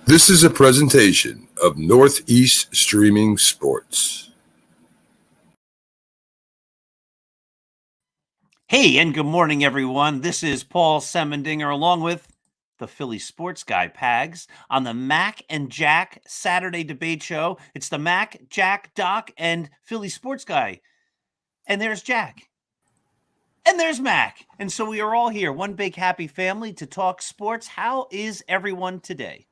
This is a presentation of Northeast Streaming Sports. Hey, and good morning, everyone. This is Paul Semendinger along with the Philly sports guy, Pags, on the Mac and Jack Saturday debate show. It's the Mac, Jack, Doc, and Philly sports guy. And there's Jack. And there's Mac. And so we are all here, one big happy family to talk sports. How is everyone today?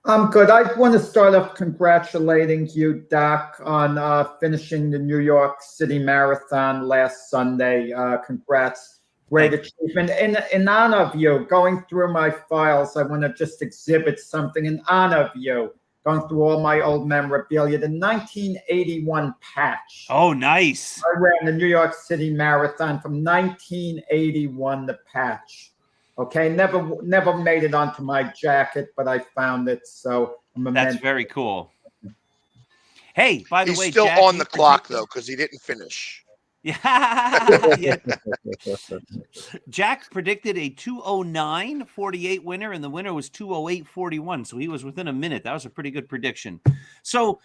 I'm good. I want to start off congratulating you, Doc, on finishing the New York City Marathon last Sunday. Congrats. Great achievement. In honor of you, going through my files, I want to just exhibit something in honor of you. Going through all my old memorabilia, the 1981 patch. Oh, nice. I ran the New York City Marathon from 1981, the patch. Okay, never made it onto my jacket, but I found it, so that's very cool. Hey, by the way, he's still Jack, on the clock though because he didn't finish. Yeah. Jack predicted a 2:09.48 winner, and the winner was 2:08.41. So he was within a minute. That was a pretty good prediction. So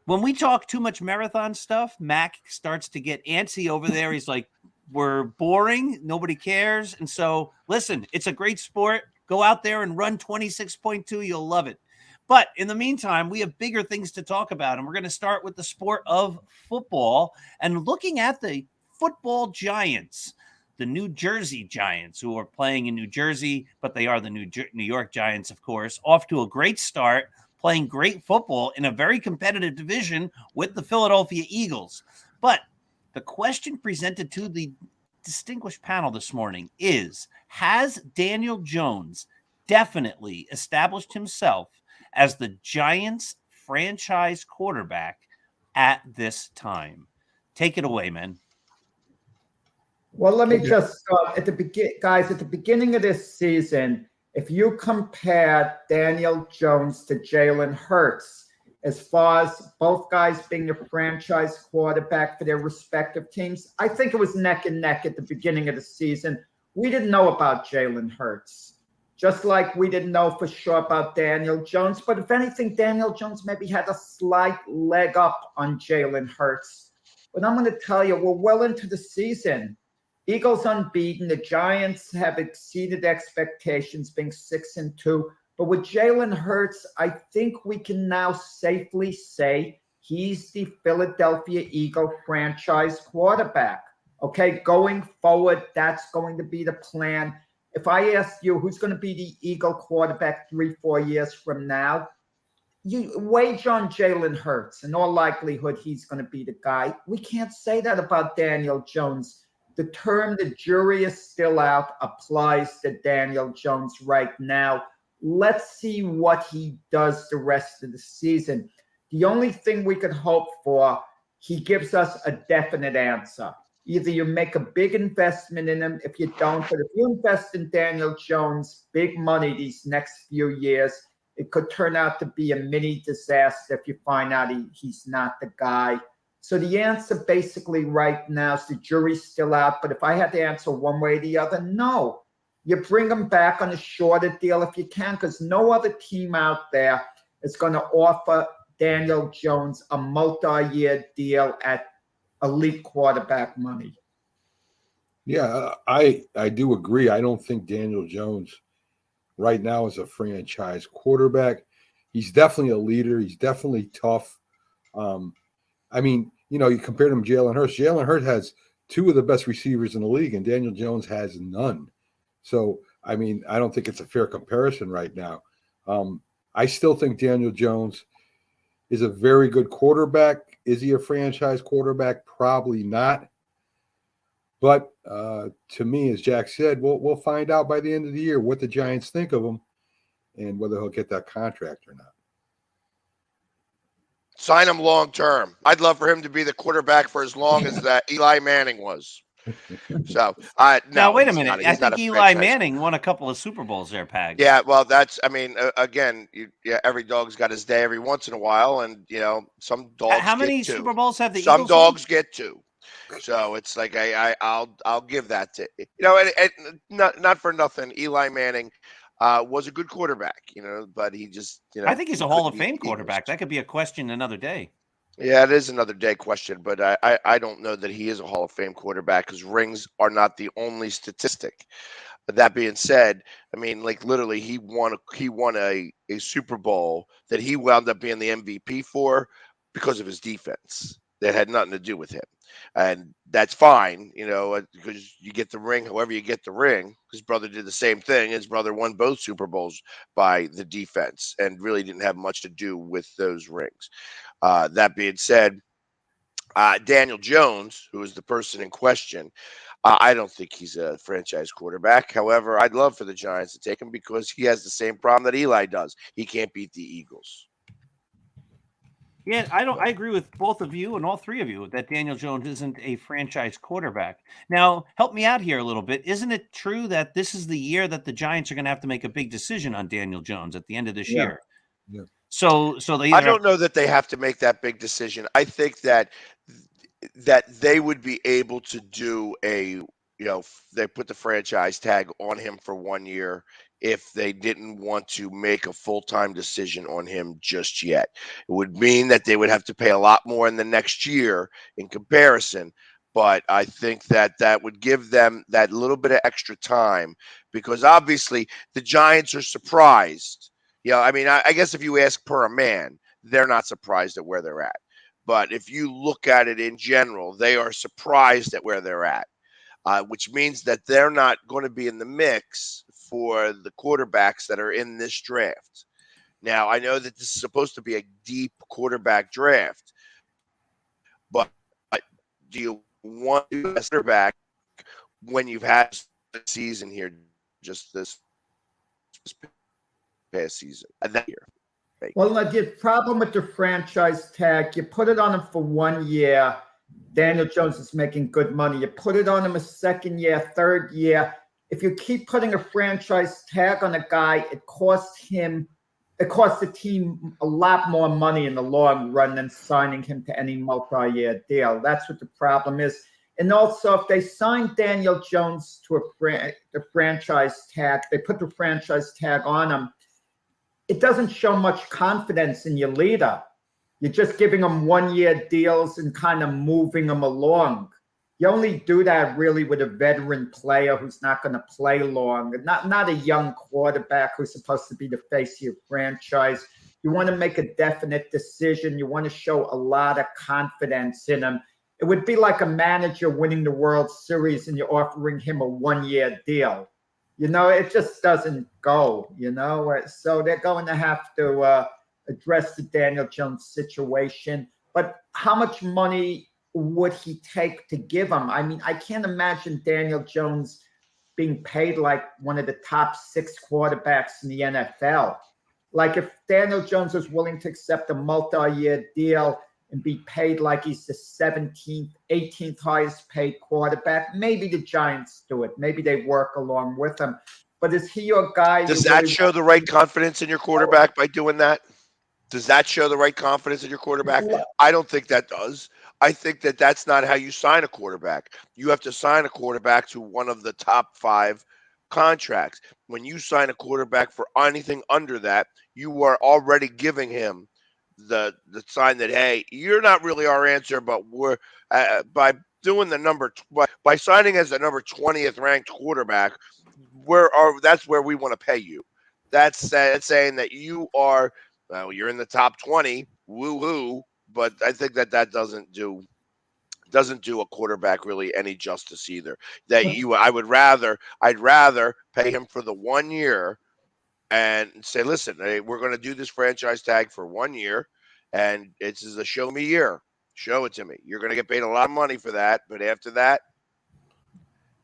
when we talk too much marathon stuff, Mac starts to get antsy over there. He's like, we're boring. Nobody cares. And so listen, it's a great sport. Go out there and run 26.2. You'll love it. But in the meantime, we have bigger things to talk about, and we're going to start with the sport of football and looking at the football giants, the New Jersey Giants, who are playing in New Jersey, but they are the New York Giants, of course, off to a great start, playing great football in a very competitive division with the Philadelphia Eagles. But the question presented to the distinguished panel this morning is, has Daniel Jones definitely established himself as the Giants franchise quarterback at this time? Take it away, man. Well, let me just start at the beginning of this season, if you compare Daniel Jones to Jalen Hurts, as far as both guys being a franchise quarterback for their respective teams, I think it was neck and neck at the beginning of the season. We didn't know about Jalen Hurts. Just like we didn't know for sure about Daniel Jones. But if anything, Daniel Jones maybe had a slight leg up on Jalen Hurts. But I'm going to tell you, we're well into the season. Eagles unbeaten. The Giants have exceeded expectations, being 6-2. But with Jalen Hurts, I think we can now safely say he's the Philadelphia Eagle franchise quarterback. Okay, going forward, that's going to be the plan. If I asked you who's going to be the Eagle quarterback 3-4 years from now, you wage on Jalen Hurts. In all likelihood, he's going to be the guy. We can't say that about Daniel Jones. The term "the jury is still out" applies to Daniel Jones right now. Let's see what he does the rest of the season. The only thing we could hope for, he gives us a definite answer. Either you make a big investment in him, if you don't, but if you invest in Daniel Jones, big money these next few years, it could turn out to be a mini disaster if you find out he's not the guy. So the answer basically right now is the jury's still out. But if I had to answer one way or the other, no. You bring him back on a shorter deal if you can, because no other team out there is going to offer Daniel Jones a multi-year deal at elite quarterback money. Yeah, I do agree. I don't think Daniel Jones right now is a franchise quarterback. He's definitely a leader. He's definitely tough. I mean, you compared him to Jalen Hurts. Jalen Hurts has two of the best receivers in the league, and Daniel Jones has none. So, I mean, I don't think it's a fair comparison right now. I still think Daniel Jones is a very good quarterback. Is he a franchise quarterback? Probably not. But to me, as Jack said, we'll find out by the end of the year what the Giants think of him and whether he'll get that contract or not. Sign him long term. I'd love for him to be the quarterback for as long as that Eli Manning was. So, now wait a minute. I think Eli Manning won a couple of Super Bowls there, Pag. Yeah, well, again, every dog's got his day every once in a while, and some dogs. How many Super Bowls have the Eagles? Some dogs get two. So it's like I'll give that to and not for nothing. Eli Manning, was a good quarterback, but he just, I think he's he a Hall couldn't of beat Fame the Eagles. quarterback. That could be a question another day. Yeah, it is another day question, but I don't know that he is a Hall of Fame quarterback because rings are not the only statistic. But that being said, I mean, like literally, he won a Super Bowl that he wound up being the MVP for because of his defense. That had nothing to do with him, and that's fine, because you get the ring. However, you get the ring. His brother did the same thing. His brother won both Super Bowls by the defense, and really didn't have much to do with those rings. That being said, Daniel Jones, who is the person in question, I don't think he's a franchise quarterback. However, I'd love for the Giants to take him because he has the same problem that Eli does. He can't beat the Eagles. Yeah, I agree with both of you and all three of you that Daniel Jones isn't a franchise quarterback. Now, help me out here a little bit. Isn't it true that this is the year that the Giants are going to have to make a big decision on Daniel Jones at the end of this Yeah. year? Yeah. So they I either don't know that they have to make that big decision. I think that they would be able to do they put the franchise tag on him for 1 year if they didn't want to make a full-time decision on him just yet. It would mean that they would have to pay a lot more in the next year in comparison, but I think that that would give them that little bit of extra time because obviously the Giants are surprised. I mean, I guess if you ask per a man, they're not surprised at where they're at. But if you look at it in general, they are surprised at where they're at, which means that they're not going to be in the mix for the quarterbacks that are in this draft. Now, I know that this is supposed to be a deep quarterback draft, but do you want to be a quarterback when you've had a season here just this past season and that year? Well, the problem with the franchise tag, you put it on him for 1 year. Daniel Jones is making good money. You put it on him a second year, third year. If you keep putting a franchise tag on a guy, it costs the team a lot more money in the long run than signing him to any multi-year deal. That's what the problem is. And also, if they sign Daniel Jones to the franchise tag, they put the franchise tag on him, it doesn't show much confidence in your leader. You're just giving them 1 year deals and kind of moving them along. You only do that really with a veteran player who's not going to play long, not a young quarterback who's supposed to be the face of your franchise. You want to make a definite decision. You want to show a lot of confidence in him. It would be like a manager winning the World Series and you're offering him a 1 year deal. It just doesn't go, So they're going to have to address the Daniel Jones situation. But how much money would he take to give him? I mean, I can't imagine Daniel Jones being paid like one of the top 6 quarterbacks in the NFL. Like if Daniel Jones was willing to accept a multi-year deal and be paid like he's the 17th, 18th highest paid quarterback, maybe the Giants do it. Maybe they work along with him. But is he your guy? Does that show the right confidence in your quarterback by doing that? Does that show the right confidence in your quarterback? I don't think that does. I think that that's not how you sign a quarterback. You have to sign a quarterback to one of the top 5 contracts. When you sign a quarterback for anything under that, you are already giving him the sign that, hey, you're not really our answer, but we're by doing by signing as the number 20th ranked quarterback, that's where we want to pay you. That's saying that you are, you're in the top 20, woo-hoo, but I think that doesn't do a quarterback really any justice either. I'd rather pay him for the 1 year and say, listen, hey, we're going to do this franchise tag for 1 year, and it's a show me year. Show it to me. You're going to get paid a lot of money for that, but after that,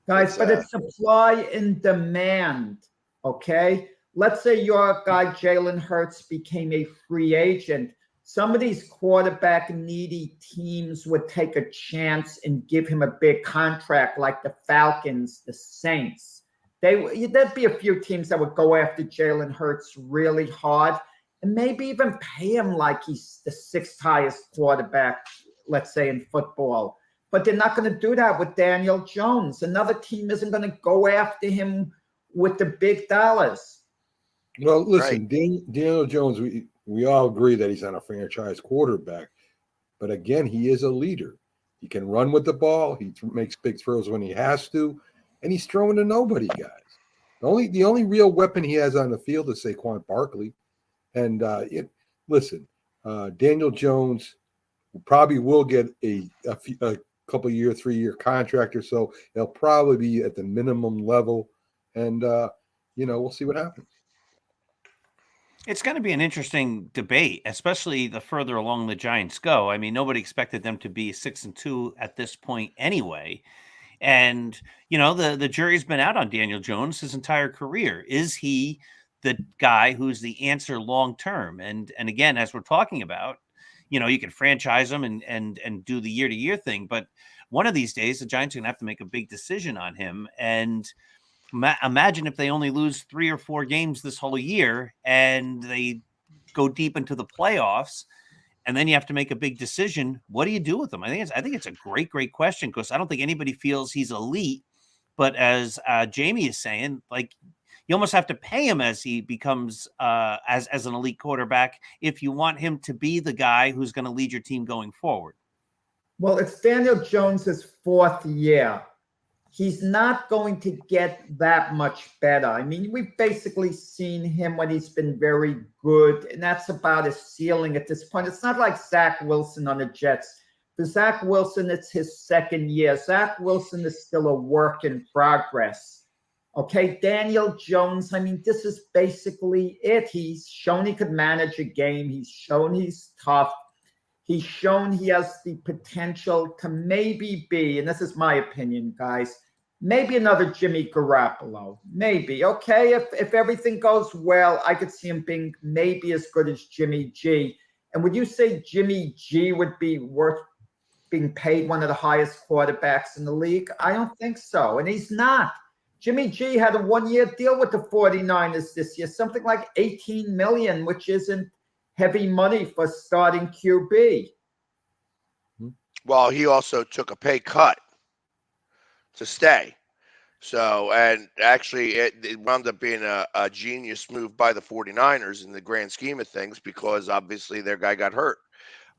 guys, it's supply and demand, okay? Let's say your guy Jalen Hurts became a free agent. Some of these quarterback needy teams would take a chance and give him a big contract like the Falcons, the Saints. There'd be a few teams that would go after Jalen Hurts really hard and maybe even pay him like he's the 6th highest quarterback, let's say, in football. But they're not going to do that with Daniel Jones. Another team isn't going to go after him with the big dollars. Well, listen, Daniel Jones, we all agree that he's not a franchise quarterback, but again, he is a leader. He can run with the ball. He makes big throws when he has to, and he's throwing to nobody, guys. The only real weapon he has on the field is Saquon Barkley. And listen, Daniel Jones probably will get a couple year, 3-year contract or so. They'll probably be at the minimum level, and we'll see what happens. It's going to be an interesting debate, especially the further along the Giants go. I mean, nobody expected them to be 6-2 at this point anyway. And, the jury's been out on Daniel Jones his entire career. Is he the guy who's the answer long term? And again, as we're talking about, you can franchise him and do the year-to-year thing. But one of these days, the Giants are going to have to make a big decision on him. And imagine if they only lose 3 or 4 games this whole year and they go deep into the playoffs, and then you have to make a big decision. What do you do with them? I think it's a great question, because I don't think anybody feels he's elite. But as Jamie is saying, like, you almost have to pay him as he becomes as an elite quarterback if you want him to be the guy who's going to lead your team going forward. Well, it's Daniel Jones's 4th year. He's not going to get that much better. I mean, we've basically seen him when he's been very good, and that's about his ceiling at this point. It's not like Zach Wilson on the Jets. For Zach Wilson, it's his 2nd year. Zach Wilson is still a work in progress. Okay, Daniel Jones, I mean, this is basically it. He's shown he could manage a game. He's shown he's tough. He's shown he has the potential to maybe be, and this is my opinion, guys, maybe another Jimmy Garoppolo. Maybe. Okay, if everything goes well, I could see him being maybe as good as Jimmy G. And would you say Jimmy G would be worth being paid one of the highest quarterbacks in the league? I don't think so. And he's not. Jimmy G had a 1-year deal with the 49ers this year, something like $18 million, which isn't heavy money for starting QB. Well, he also took a pay cut to stay. So, and actually it wound up being a genius move by the 49ers in the grand scheme of things, because obviously their guy got hurt.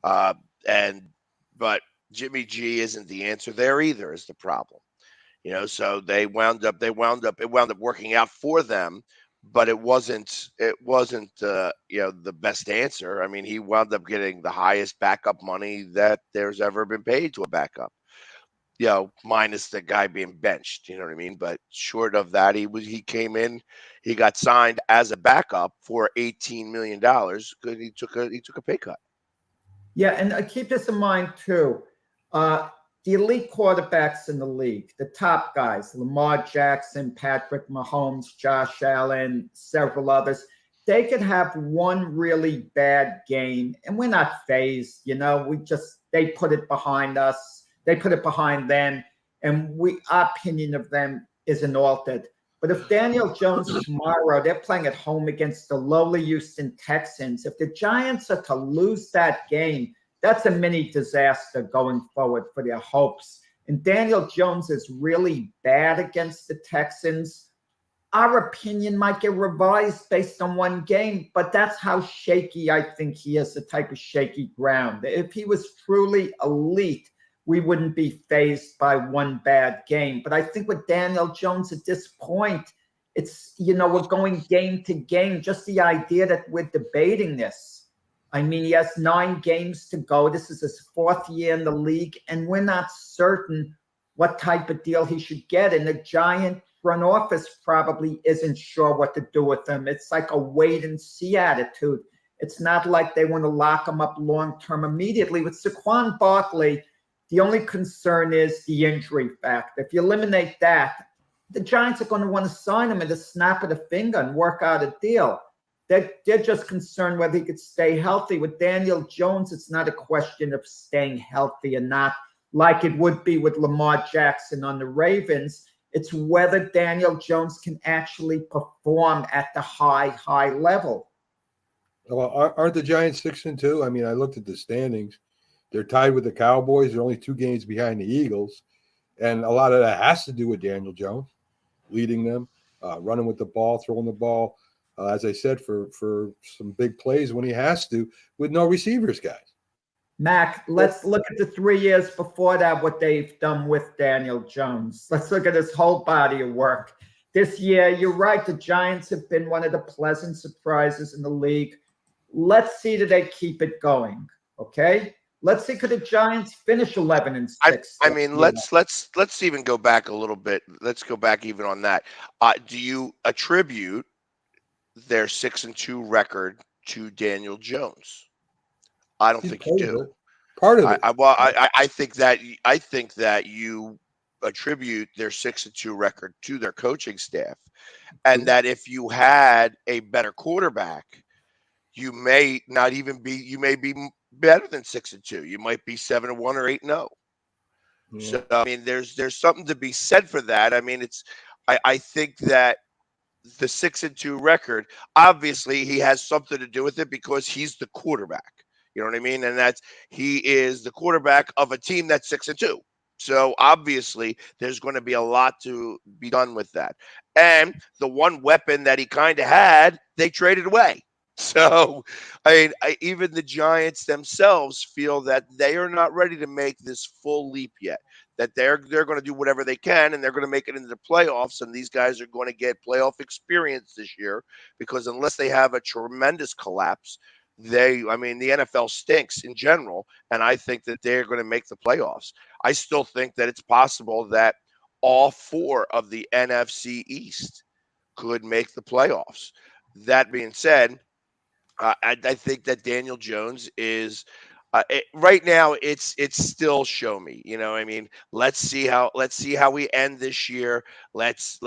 But Jimmy G isn't the answer there either, is the problem. So it wound up working out for them, but it wasn't the best answer. I mean, he wound up getting the highest backup money that there's ever been paid to a backup, minus the guy being benched, you know what I mean? But short of that, he came in, he got signed as a backup for $18 million because he took a pay cut. Yeah, and keep this in mind too. The elite quarterbacks in the league, the top guys, Lamar Jackson, Patrick Mahomes, Josh Allen, several others, they could have one really bad game and we're not phased. They put it behind us. They put it behind them, and our opinion of them isn't altered. But if Daniel Jones tomorrow, they're playing at home against the lowly Houston Texans, if the Giants are to lose that game, that's a mini disaster going forward for their hopes. And Daniel Jones is really bad against the Texans. Our opinion might get revised based on one game, but that's how shaky I think he is, the type of shaky ground. If he was truly elite, we wouldn't be fazed by one bad game. But I think with Daniel Jones at this point, it's, we're going game to game. Just the idea that we're debating this. I mean, he has 9 games to go. This is his 4th year in the league, and we're not certain what type of deal he should get. And the Giant front office probably isn't sure what to do with him. It's like a wait and see attitude. It's not like they want to lock him up long-term immediately. With Saquon Barkley, the only concern is the injury factor. If you eliminate that, the Giants are going to want to sign him at a snap of the finger and work out a deal. They're just concerned whether he could stay healthy. With Daniel Jones, it's not a question of staying healthy or not, like it would be with Lamar Jackson on the Ravens. It's whether Daniel Jones can actually perform at the high level. Well, aren't the Giants 6-2? I mean, I looked at the standings. They're tied with the Cowboys. They're only 2 games behind the Eagles. And a lot of that has to do with Daniel Jones leading them, running with the ball, throwing the ball. as I said, for some big plays when he has to, with no receivers, guys. Mac, let's look at the 3 years before that, what they've done with Daniel Jones. Let's look at his whole body of work. This year, you're right, the Giants have been one of the pleasant surprises in the league. Let's see that they keep it going, okay? Let's see, could the Giants finish 11-6? I mean, let's even go back a little bit. Let's go back even on that. Do you attribute their 6-2 record to Daniel Jones? I don't think you do. Part of it. I think that you attribute their 6-2 record to their coaching staff, and that if you had a better quarterback, you may not even be. You may be better than 6-2. You might be 7-1 or 8-0. Yeah. So I mean, there's something to be said for that. I mean, I think that the 6-2 record, obviously, he has something to do with it because he's the quarterback. You know what I mean? And he is the quarterback of a team that's 6-2. So obviously, there's going to be a lot to be done with that. And the one weapon that he kind of had, they traded away. So, I mean, even the Giants themselves feel that they are not ready to make this full leap yet. That they're going to do whatever they can, and they're going to make it into the playoffs. And these guys are going to get playoff experience this year because unless they have a tremendous collapse, the NFL stinks in general, and I think that they're going to make the playoffs. I still think that it's possible that all 4 of the NFC East could make the playoffs. That being said, I think that Daniel Jones is right now. It's still show me. You know, I mean, let's see how we end this year. Let's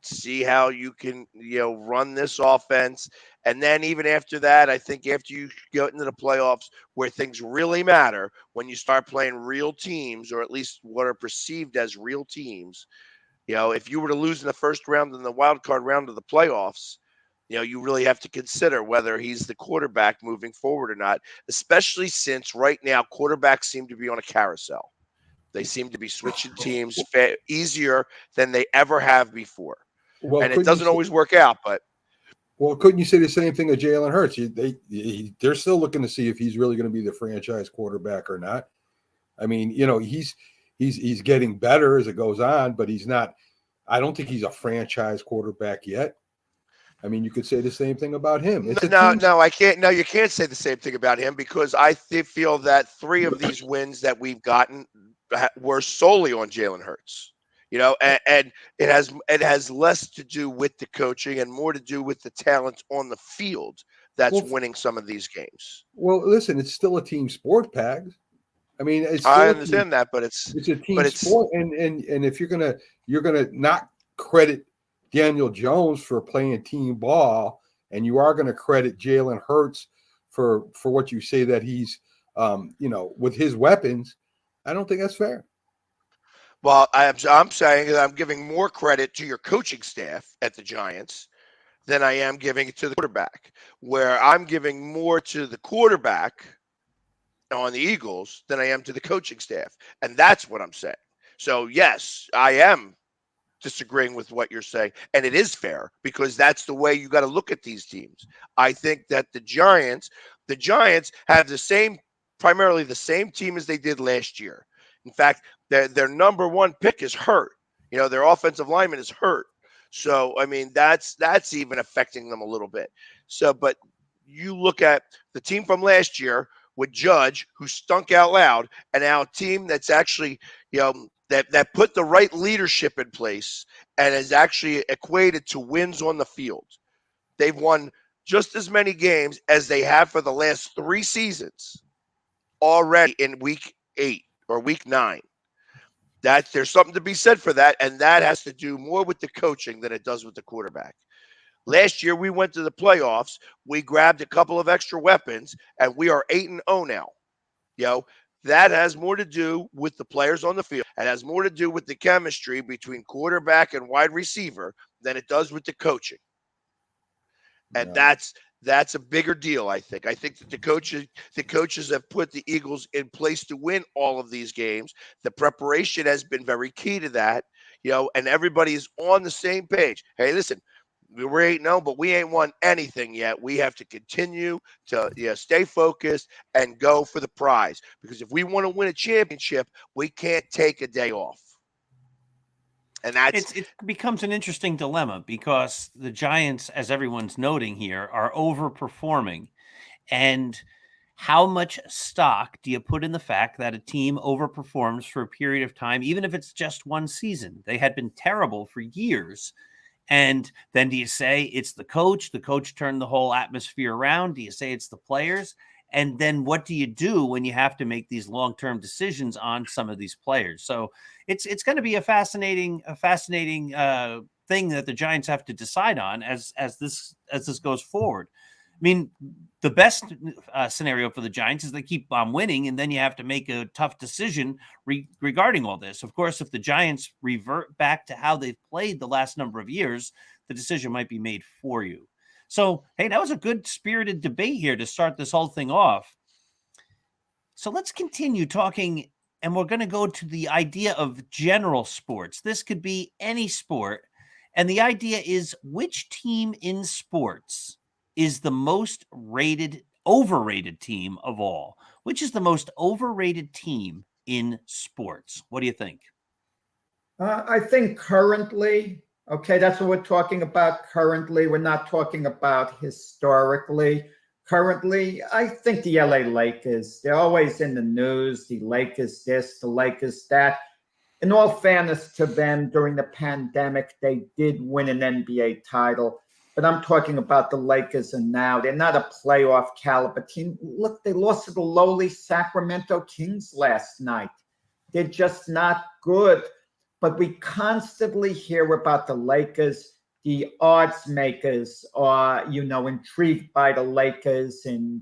see how you can run this offense. And then even after that, I think after you get into the playoffs where things really matter, when you start playing real teams, or at least what are perceived as real teams, if you were to lose in the first round in the wild card round of the playoffs, you really have to consider whether he's the quarterback moving forward or not, especially since right now quarterbacks seem to be on a carousel. They seem to be switching teams easier than they ever have before. Well, and it doesn't always work out, but. Well, couldn't you say the same thing of Jalen Hurts? They're still looking to see if he's really going to be the franchise quarterback or not. I mean, he's getting better as it goes on, but he's not. I don't think he's a franchise quarterback yet. I mean, you could say the same thing about him. No, I can't. No, you can't say the same thing about him because I feel that 3 of these wins that we've gotten were solely on Jalen Hurts. And it has less to do with the coaching and more to do with the talent on the field that's winning some of these games. Well, listen, it's still a team sport, Pags. I mean, I understand that, but it's a team sport, and if you're gonna not credit Daniel Jones for playing team ball, and you are gonna credit Jalen Hurts for what you say that he's with his weapons, I don't think that's fair. Well, I'm saying that I'm giving more credit to your coaching staff at the Giants than I am giving it to the quarterback, where I'm giving more to the quarterback on the Eagles than I am to the coaching staff. And that's what I'm saying. So, yes, I am disagreeing with what you're saying. And it is fair because that's the way you got to look at these teams. I think that the Giants have primarily the same team as they did last year. In fact, their number 1 pick is hurt. Their offensive lineman is hurt. So, I mean, that's even affecting them a little bit. So, but you look at the team from last year with Judge, who stunk out loud, and now a team that's actually, that put the right leadership in place and is actually equated to wins on the field. They've won just as many games as they have for the last 3 seasons already in week 8 or week 9. That there's something to be said for that, and that has to do more with the coaching than it does with the quarterback. Last year, we went to the playoffs. We grabbed a couple of extra weapons, and we are 8-0 now. That has more to do with the players on the field. It has more to do with the chemistry between quarterback and wide receiver than it does with the coaching. And that's a bigger deal, I think. I think that the coaches have put the Eagles in place to win all of these games. The preparation has been very key to that, and everybody's on the same page. Hey, listen, We're 8-0, but we ain't won anything yet. We have to continue to stay focused and go for the prize. Because if we want to win a championship, we can't take a day off. And it becomes an interesting dilemma because the Giants, as everyone's noting here, are overperforming. And how much stock do you put in the fact that a team overperforms for a period of time, even if it's just one season? They had been terrible for years. And then do you say it's the coach? The coach turned the whole atmosphere around. Do you say it's the players? And then what do you do when you have to make these long-term decisions on some of these players? So it's going to be a fascinating thing that the Giants have to decide on as this goes forward. I mean, the best scenario for the Giants is they keep on winning, and then you have to make a tough decision regarding all this. Of course, if the Giants revert back to how they've played the last number of years, the decision might be made for you. So, hey, that was a good spirited debate here to start this whole thing off. So let's continue talking, and we're going to go to the idea of general sports. This could be any sport. And the idea is, which team in sports is the most overrated team of all? Which is the most overrated team in sports? What do you think? I think currently, okay, that's what we're talking about currently. We're not talking about historically. Currently, I think the LA Lakers, they're always in the news. The Lakers this, the Lakers that. In all fairness to them, during the pandemic, they did win an NBA title. But I'm talking about the Lakers, and now they're not a playoff caliber team. Look, they lost to the lowly Sacramento Kings last night. They're just not good. But we constantly hear about the Lakers. The odds makers are, intrigued by the Lakers. And,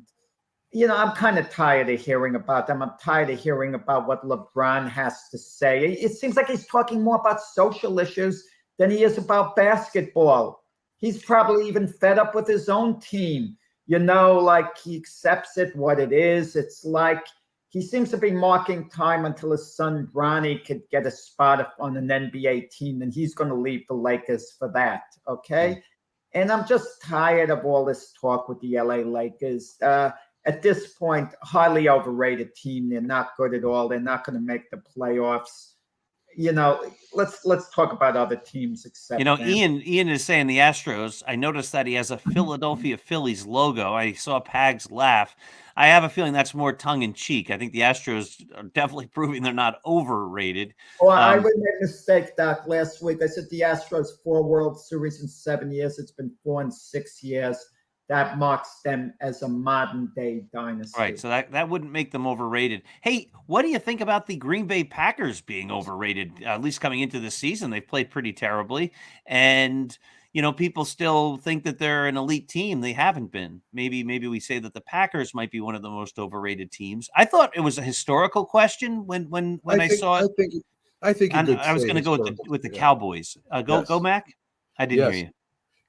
I'm kind of tired of hearing about them. I'm tired of hearing about what LeBron has to say. It seems like he's talking more about social issues than he is about basketball. He's probably even fed up with his own team. Like he accepts it what it is. It's like he seems to be marking time until his son Bronny could get a spot on an NBA team, and he's going to leave the Lakers for that, okay? And I'm just tired of all this talk with the LA Lakers. At this point, highly overrated team. They're not good at all. They're not going to make the playoffs. Let's talk about other teams except them. Ian is saying the Astros. I noticed that he has a Philadelphia Phillies logo. I saw Pags laugh. I have a feeling that's more tongue in cheek. I think the Astros are definitely proving they're not overrated. Well, I would make a mistake, Doc. Last week I said the Astros 4 World Series in 7 years. It's been 4 in 6 years. That marks them as a modern-day dynasty. Right, so that wouldn't make them overrated. Hey, what do you think about the Green Bay Packers being overrated? At least coming into the season, they've played pretty terribly. And, people still think that they're an elite team. They haven't been. Maybe we say that the Packers might be one of the most overrated teams. I thought it was a historical question when I saw it. I think I was going to go with the Cowboys. Go, Mac. I didn't hear you.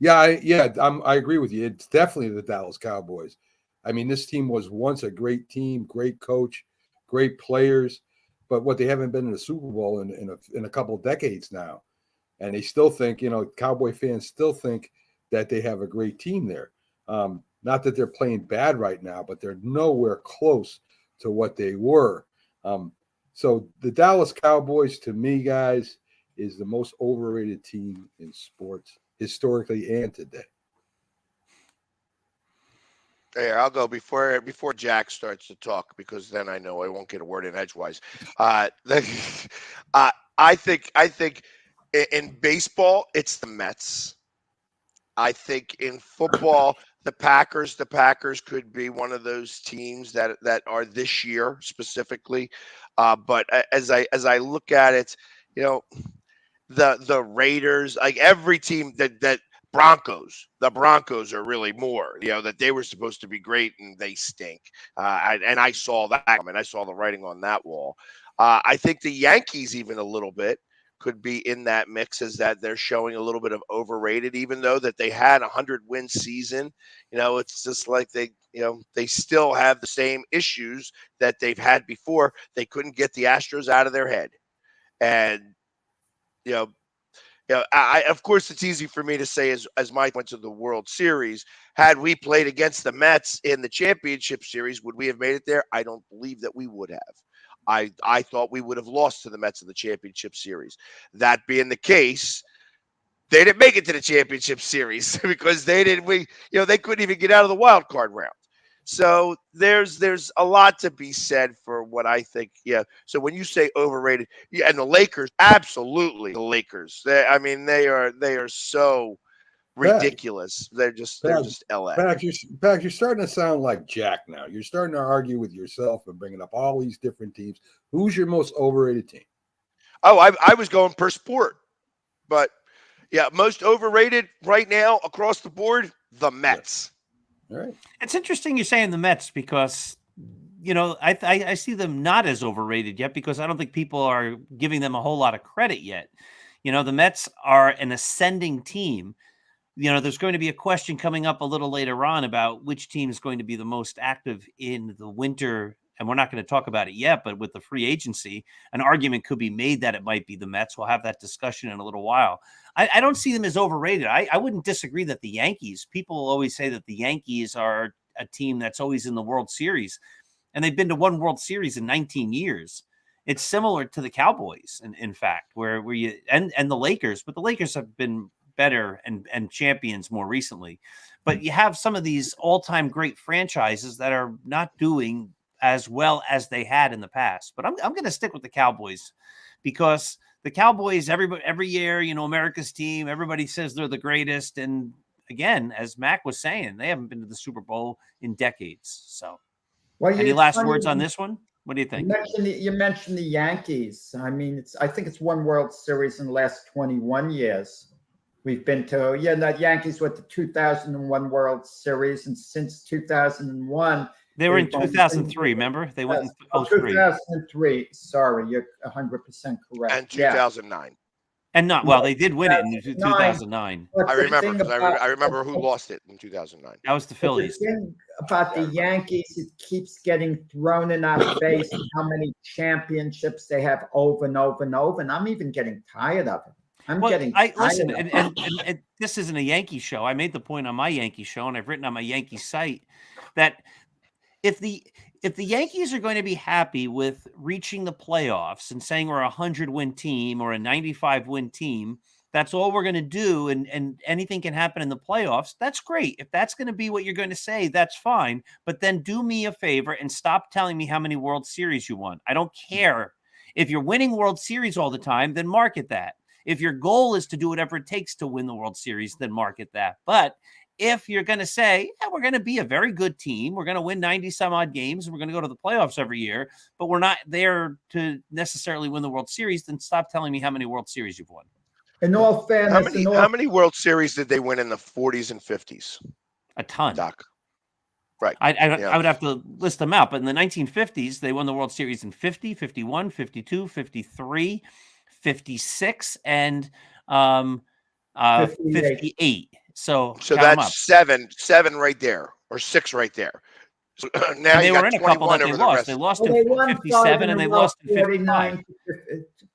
I agree with you. It's definitely the Dallas Cowboys. I mean, this team was once a great team, great coach, great players, but what they haven't been in the Super Bowl in a couple of decades now, and they still think, Cowboy fans still think that they have a great team there. Not that they're playing bad right now, but they're nowhere close to what they were. So the Dallas Cowboys, to me, guys, is the most overrated team in sports, historically and today. Hey, I'll go before Jack starts to talk, because then I know I won't get a word in edgewise. I think in baseball it's the Mets. I think in football the Packers could be one of those teams that are this year specifically. But as I look at it, the Raiders, like every team that the Broncos are really more, that they were supposed to be great and they stink. And I saw that. I mean, I saw the writing on that wall. I think the Yankees even a little bit could be in that mix, as that they're showing a little bit of overrated, even though that they had 100-win season. It's just like they still have the same issues that they've had before. They couldn't get the Astros out of their head. And, Yeah, of course, it's easy for me to say as Mike went to the World Series. Had we played against the Mets in the championship series, would we have made it there? I don't believe that we would have. I thought we would have lost to the Mets in the championship series. That being the case, they didn't make it to the championship series because they didn't. They couldn't even get out of the wild card round. So there's a lot to be said for what I think. Yeah. So when you say overrated, yeah, and the Lakers, absolutely the Lakers. They are so Back, ridiculous. They're just back, LA. you're starting to sound like Jack now. You're starting to argue with yourself and bringing up all these different teams. Who's your most overrated team? Oh, I was going per sport, but yeah, most overrated right now across the board, the Mets. All right. It's interesting you're saying the Mets because, I see them not as overrated yet because I don't think people are giving them a whole lot of credit yet. The Mets are an ascending team. There's going to be a question coming up a little later on about which team is going to be the most active in the winter. And we're not going to talk about it yet, but with the free agency, an argument could be made that it might be the Mets. We'll have that discussion in a little while. I don't see them as overrated. I wouldn't disagree that the Yankees, people always say that the Yankees are a team that's always in the World Series, and they've been to one World Series in 19 years. It's similar to the Cowboys, in fact, where you and the Lakers, but the Lakers have been better and champions more recently. But you have some of these all-time great franchises that are not doing as well as they had in the past. But I'm going to stick with the Cowboys because the Cowboys, every year, America's team, everybody says they're the greatest. And again, as Mac was saying, they haven't been to the Super Bowl in decades. So any last words on this one? What do you think? You mentioned the Yankees. I mean, I think it's one World Series in the last 21 years. We've been to, the Yankees with the 2001 World Series. And since 2001, they were in 2003, remember? They went in 2003. 2003. Sorry, you're 100% correct. And 2009. And they did win it in 2009. I remember because I remember who lost it in 2009. That was the Phillies. The thing about the Yankees, it keeps getting thrown in our face how many championships they have over and over and over. And I'm even getting tired of it. Listen, and this isn't a Yankee show. I made the point on my Yankee show, and I've written on my Yankee site that if the Yankees are going to be happy with reaching the playoffs and saying we're a 100-win team or a 95-win team, that's all we're going to do, and anything can happen in the playoffs, that's great. If that's going to be what you're going to say, that's fine. But then do me a favor and stop telling me how many World Series you won. I don't care. If you're winning World Series all the time, then market that. If your goal is to do whatever it takes to win the World Series, then market that. But if you're going to say, we're going to be a very good team, we're going to win 90 some odd games, and we're going to go to the playoffs every year, but we're not there to necessarily win the World Series, then stop telling me how many World Series you've won. In all fairness, how many World Series did they win in the 40s and 50s? A ton. Doc. Right. I would have to list them out, but in the 1950s, they won the World Series in 50, 51, 52, 53, 56, and 58. So that's seven right there, or six right there. So now and they were in a couple that they lost. They lost in 57 and they lost in 59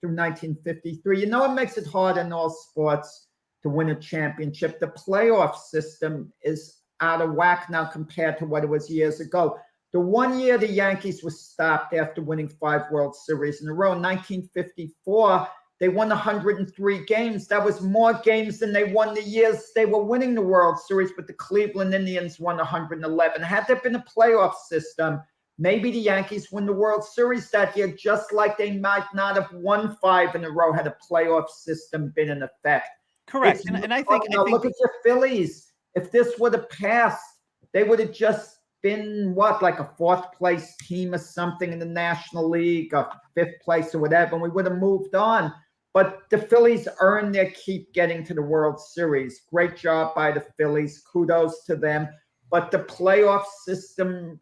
through 1953. It makes it hard in all sports to win a championship. The playoff system is out of whack now compared to what it was years ago. The one year the Yankees were stopped after winning 5 World Series in a row, in 1954, they won 103 games. That was more games than they won the years they were winning the World Series, but the Cleveland Indians won 111. Had there been a playoff system, maybe the Yankees win the World Series that year, just like they might not have won 5 in a row had a playoff system been in effect. Correct. And I think look at your Phillies. If this would have passed, they would have just been like a 4th place team or something in the National League, or 5th place or whatever, and we would have moved on. But the Phillies earned their keep getting to the World Series. Great job by the Phillies. Kudos to them. But the playoff system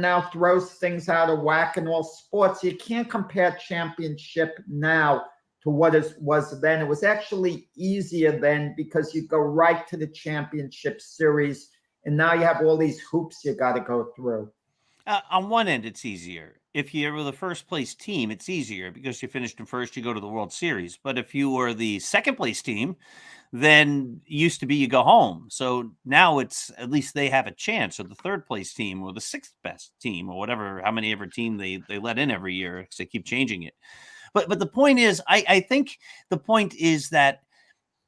now throws things out of whack in all sports. You can't compare championship now to what it was then. It was actually easier then because you go right to the championship series, and now you have all these hoops you got to go through. On one end, it's easier. if you were the first place team, it's easier because you finished in first, you go to the World Series. But if you were the second place team, then it used to be you go home. So now it's at least they have a chance, or the third place team or the sixth best team or whatever, how many ever team they let in every year because they keep changing it. But the point is, I think the point is that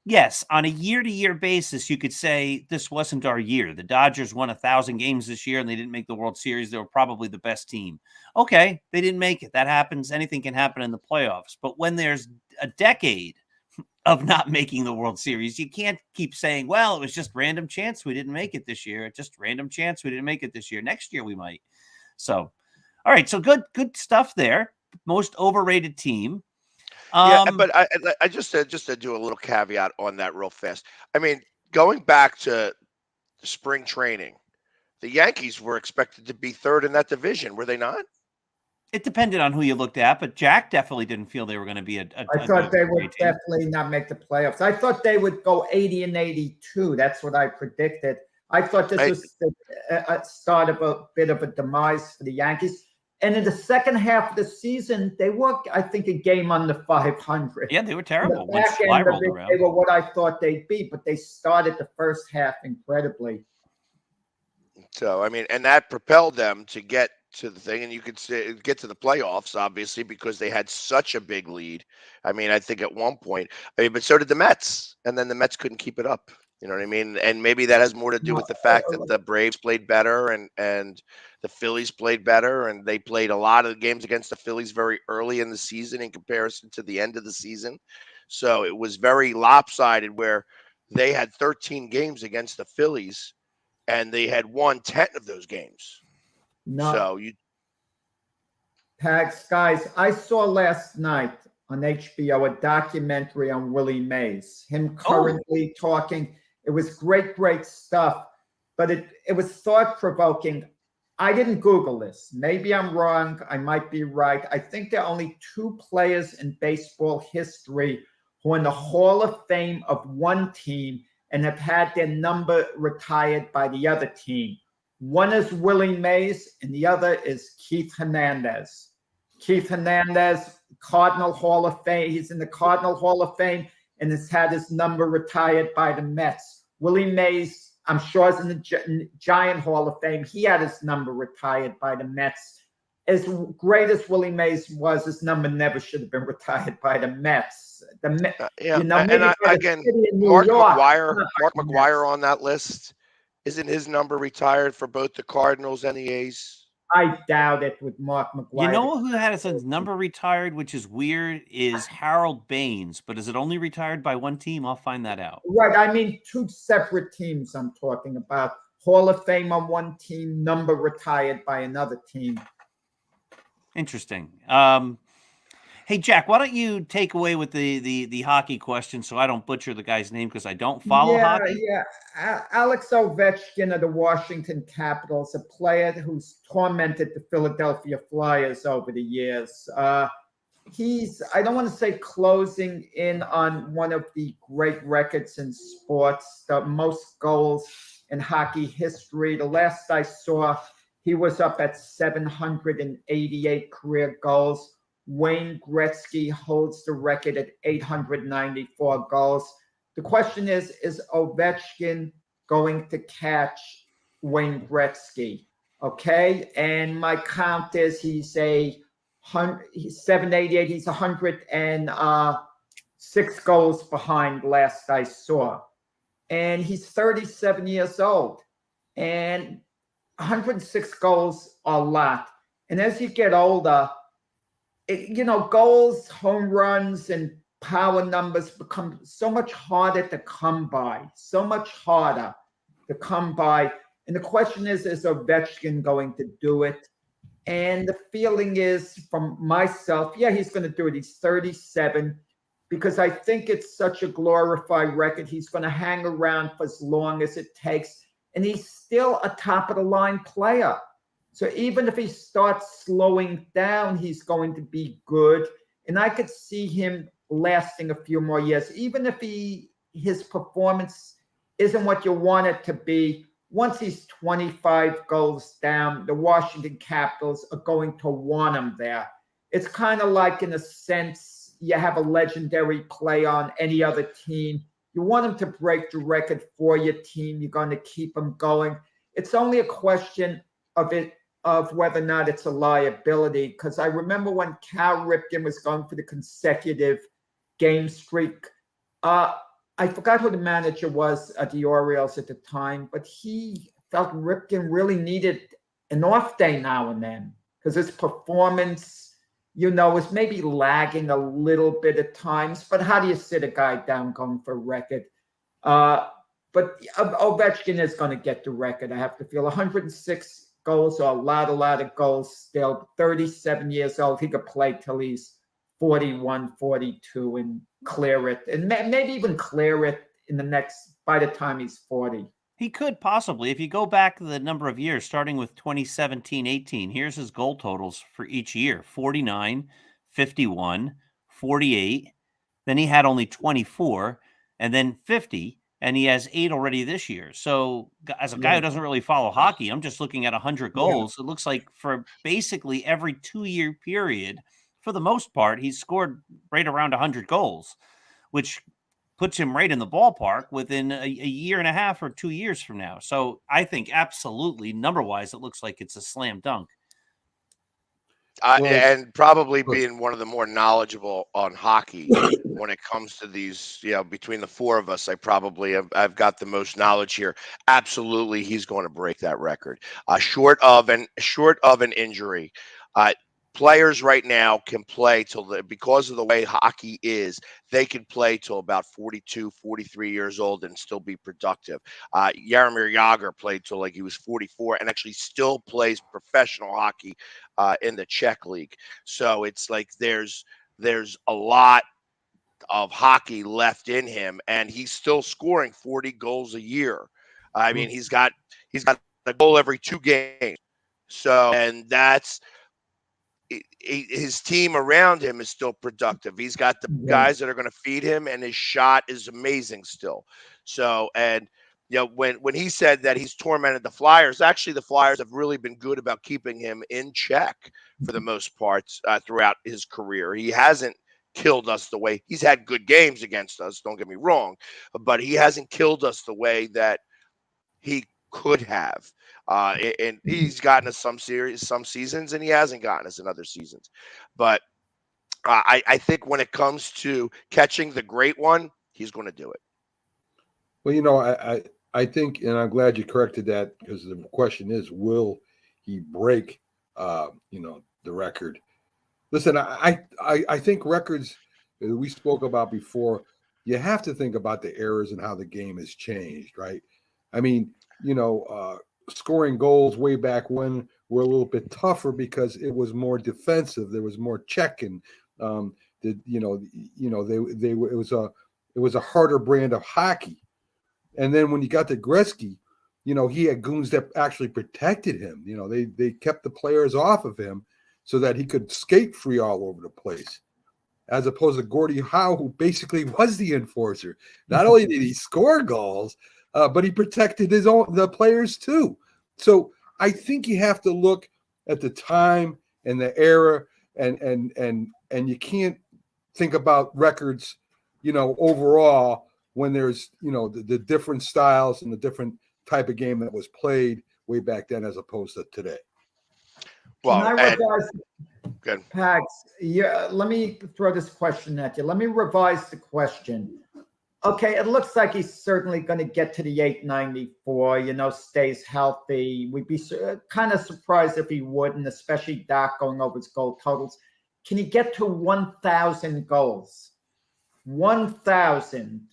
yes, on a year-to-year basis, you could say this wasn't our year. The Dodgers won 1,000 games this year, and they didn't make the World Series. They were probably the best team. Okay, they didn't make it. That happens. Anything can happen in the playoffs. But when there's a decade of not making the World Series, you can't keep saying, well, it was just random chance we didn't make it this year. Just random chance we didn't make it this year. Next year we might. So, all right. So good stuff there. Most overrated team. Yeah, but I just to do a little caveat on that real fast. I mean, going back to spring training, the Yankees were expected to be third in that division, were they not? It depended on who you looked at, but Jack definitely didn't feel they were going to be I thought they would definitely not make the playoffs. I thought they would go 80 and 82. That's what I predicted. I thought this was the start of a bit of a demise for the Yankees. And in the second half of the season, they were, I think, a game under 500. Yeah, they were terrible. The back end of it, they were what I thought they'd be, but they started the first half incredibly. So, I mean, and that propelled them to get to the thing, and you could say, get to the playoffs, obviously, because they had such a big lead. I mean, I think at one point, but so did the Mets, and then the Mets couldn't keep it up. You know what I mean? And maybe that has more to do with the fact that the Braves played better and the Phillies played better, and they played a lot of the games against the Phillies very early in the season in comparison to the end of the season. So it was very lopsided where they had 13 games against the Phillies, and they had won 10 of those games. No. So you, Pags, guys, I saw last night on HBO a documentary on Willie Mays, him currently talking. It was great stuff, but it was thought-provoking. I didn't Google this. Maybe I'm wrong. I might be right. I think there are only 2 players in baseball history who are in the Hall of Fame of one team and have had their number retired by the other team. One is Willie Mays, and the other is Keith Hernandez. Keith Hernandez, Cardinal Hall of Fame. He's in the Cardinal Hall of Fame and has had his number retired by the Mets. Willie Mays, I'm sure, is in the Giant Hall of Fame. He had his number retired by the Mets. As great as Willie Mays was, his number never should have been retired by the Mets. Yeah, you know, and again, Mark McGwire on that list. Isn't his number retired for both the Cardinals and the A's? I doubt it with Mark McGwire. You know who had his number retired, which is weird, is Harold Baines. But is it only retired by one team? I'll find that out. Right. I mean, 2 separate teams I'm talking about. Hall of Fame on one team, number retired by another team. Interesting. Hey, Jack, why don't you take away with the hockey question so I don't butcher the guy's name because I don't follow hockey? Yeah. Alex Ovechkin of the Washington Capitals, a player who's tormented the Philadelphia Flyers over the years. He's, I don't want to say closing in on one of the great records in sports, the most goals in hockey history. The last I saw, he was up at 788 career goals. Wayne Gretzky holds the record at 894 goals. The question is Ovechkin going to catch Wayne Gretzky? Okay, and my count is he's 788. He's 106 goals behind last I saw, and he's 37 years old, and 106 goals are a lot. And as you get older, goals, home runs, and power numbers become so much harder to come by, And the question is Ovechkin going to do it? And the feeling is from myself, yeah, he's going to do it. He's 37, because I think it's such a glorified record. He's going to hang around for as long as it takes. And he's still a top-of-the-line player. So even if he starts slowing down, he's going to be good. And I could see him lasting a few more years. Even if his performance isn't what you want it to be, once he's 25 goals down, the Washington Capitals are going to want him there. It's kind of like, in a sense, you have a legendary player on any other team. You want him to break the record for your team. You're going to keep him going. It's only a question of whether or not it's a liability. Because I remember when Cal Ripken was going for the consecutive game streak. I forgot who the manager was at the Orioles at the time, but he felt Ripken really needed an off day now and then because his performance, is maybe lagging a little bit at times. But how do you sit a guy down going for a record? But Ovechkin is going to get the record. I have to feel 106 goals are a lot of goals still. 37 years old. He could play till he's 41, 42 and clear it. And maybe even clear it by the time he's 40. He could possibly. If you go back the number of years, starting with 2017-18, here's his goal totals for each year: 49, 51, 48. Then he had only 24 and then 50. And he has 8 already this year. So as a guy who doesn't really follow hockey, I'm just looking at 100 goals. It looks like for basically every 2-year period, for the most part, he's scored right around 100 goals, which puts him right in the ballpark within a year and a half or 2 years from now. So I think absolutely, number-wise, it looks like it's a slam dunk. And probably being one of the more knowledgeable on hockey when it comes to these, between the four of us, I've got the most knowledge here. Absolutely, he's going to break that record. Short of an injury, players right now can play because of the way hockey is, they can play till about 42, 43 years old and still be productive. Jaromir Jagr played till like he was 44 and actually still plays professional hockey in the Czech league. So it's like there's a lot of hockey left in him, and he's still scoring 40 goals a year. I mean, he's got a goal every 2 games. So, and that's his team around him is still productive. He's got the guys that are going to feed him, and his shot is amazing still. So, and when he said that he's tormented the Flyers, actually the Flyers have really been good about keeping him in check for the most part throughout his career. He hasn't killed us the way he's had good games against us. Don't get me wrong, but he hasn't killed us the way that he could have. And he's gotten us some seasons, and he hasn't gotten us in other seasons. But I think when it comes to catching the great one, he's going to do it. Well, I think, and I'm glad you corrected that, because the question is, will he break, the record? Listen, I think records that we spoke about before, you have to think about the eras and how the game has changed, right? I mean, scoring goals way back when were a little bit tougher because it was more defensive. There was more checking. It was a harder brand of hockey. And then when you got to Gretzky, he had goons that actually protected him. They kept the players off of him so that he could skate free all over the place, as opposed to Gordie Howe, who basically was the enforcer. Not only did he score goals, but he protected the players too. So I think you have to look at the time and the era, and you can't think about records, overall, when there's the different styles and the different type of game that was played way back then as opposed to today. Well, good. Pags, let me throw this question at you. Let me revise the question. Okay, it looks like he's certainly going to get to the 894, stays healthy. We'd be kind of surprised if he wouldn't, especially Doc going over his goal totals. Can he get to 1,000 goals? 1,000.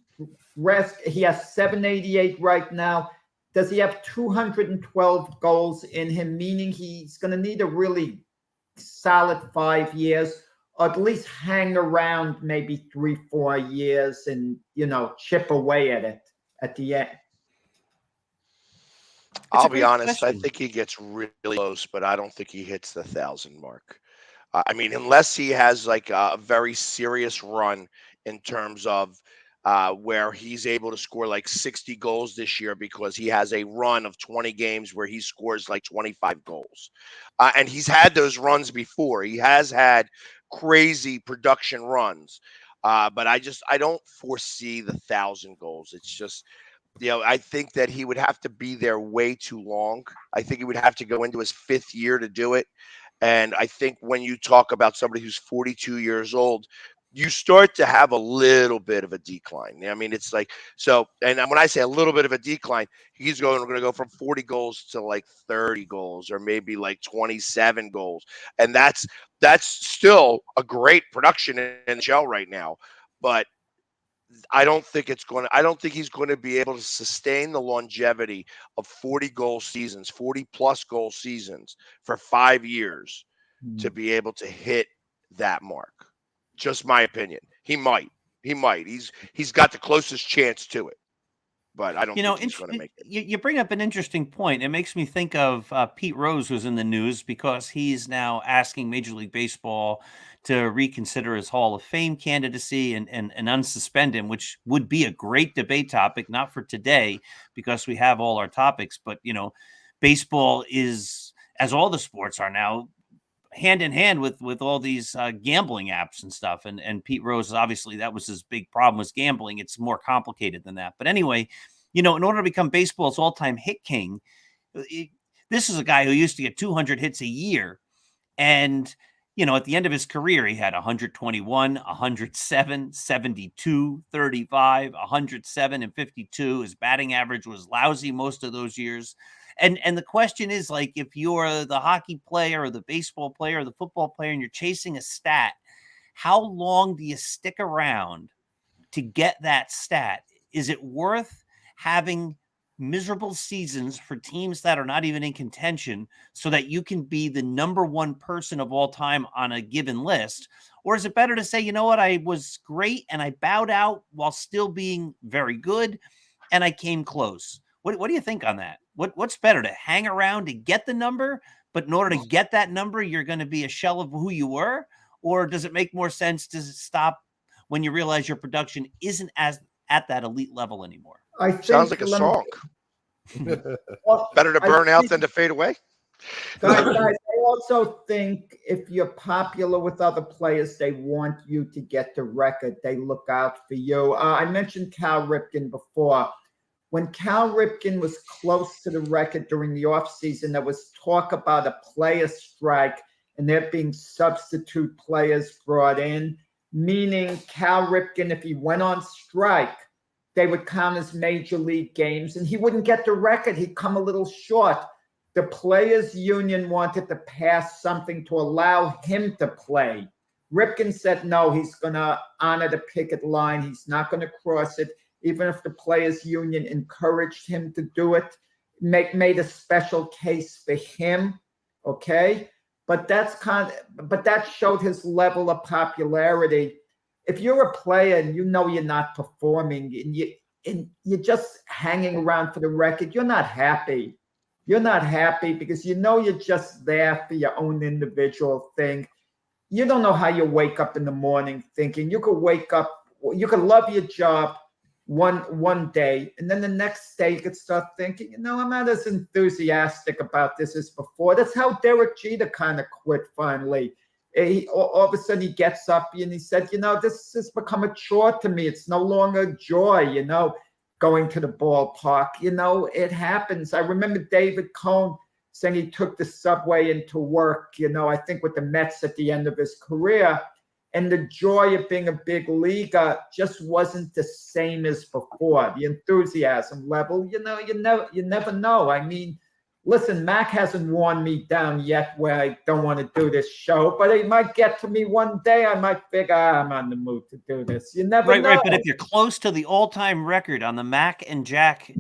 He has 788 right now. Does he have 212 goals in him, meaning he's going to need a really solid 5 years, or at least hang around maybe 3-4 years and, chip away at it at the end? I'll be honest. I think he gets really close, but I don't think he hits the 1,000 mark. I mean, unless he has like a very serious run in terms of where he's able to score like 60 goals this year because he has a run of 20 games where he scores like 25 goals. And he's had those runs before. He has had crazy production runs. But I don't foresee the 1,000 goals. It's just, I think that he would have to be there way too long. I think he would have to go into his 5th year to do it. And I think when you talk about somebody who's 42 years old, you start to have a little bit of a decline. I mean, it's like, so, and when I say a little bit of a decline, he's going to go from 40 goals to like 30 goals or maybe like 27 goals. And that's still a great production in the NHL right now. But I don't think he's going to be able to sustain the longevity of 40 goal seasons, 40 plus goal seasons for 5 years to be able to hit that mark. Just my opinion. He might. He's got the closest chance to it, but I don't think he's going to make it. You bring up an interesting point. It makes me think of Pete Rose, who's in the news because he's now asking Major League Baseball to reconsider his Hall of Fame candidacy and unsuspend him, which would be a great debate topic, not for today because we have all our topics, but baseball is, as all the sports are now, hand in hand with all these gambling apps and stuff. And Pete Rose, obviously that was his big problem, was gambling. It's more complicated than that. But anyway, in order to become baseball's all-time hit king, this is a guy who used to get 200 hits a year. And, at the end of his career, he had 121, 107, 72, 35, 107, and 52. His batting average was lousy most of those years. And the question is, like, if you're the hockey player or the baseball player or the football player and you're chasing a stat, how long do you stick around to get that stat? Is it worth having miserable seasons for teams that are not even in contention so that you can be the number one person of all time on a given list? Or is it better to say, you know what, I was great and I bowed out while still being very good and I came close? What do you think on that? What's better, to hang around to get the number, but in order to get that number, you're going to be a shell of who you were? Or does it make more sense to stop when you realize your production isn't at that elite level anymore? Sounds like a song. Better to burn out than to fade away. Guys, I also think if you're popular with other players, they want you to get the record. They look out for you. I mentioned Cal Ripken before. When Cal Ripken was close to the record during the offseason, there was talk about a player strike and there being substitute players brought in, meaning Cal Ripken, if he went on strike, they would count as major league games and he wouldn't get the record. He'd come a little short. The players' union wanted to pass something to allow him to play. Ripken said no, he's going to honor the picket line. He's not going to cross it. Even if the players' union encouraged him to do it, made a special case for him, okay? But that showed his level of popularity. If you're a player and you're not performing and you're just hanging around for the record, you're not happy. You're not happy because you're just there for your own individual thing. You don't know how you wake up in the morning thinking. You could love your job one day, and then the next day you could start thinking, I'm not as enthusiastic about this as before. That's how Derek Jeter kind of quit finally. All of a sudden he gets up and he said, this has become a chore to me. It's no longer joy, going to the ballpark. It happens. I remember David Cone saying he took the subway into work, I think with the Mets at the end of his career. And the joy of being a big leaguer just wasn't the same as before. The enthusiasm level, you never know. I mean, listen, Mac hasn't worn me down yet where I don't want to do this show, but it might get to me one day. I might figure I'm on the mood to do this. You never know. Right. But if you're close to the all-time record on the Mac and Jack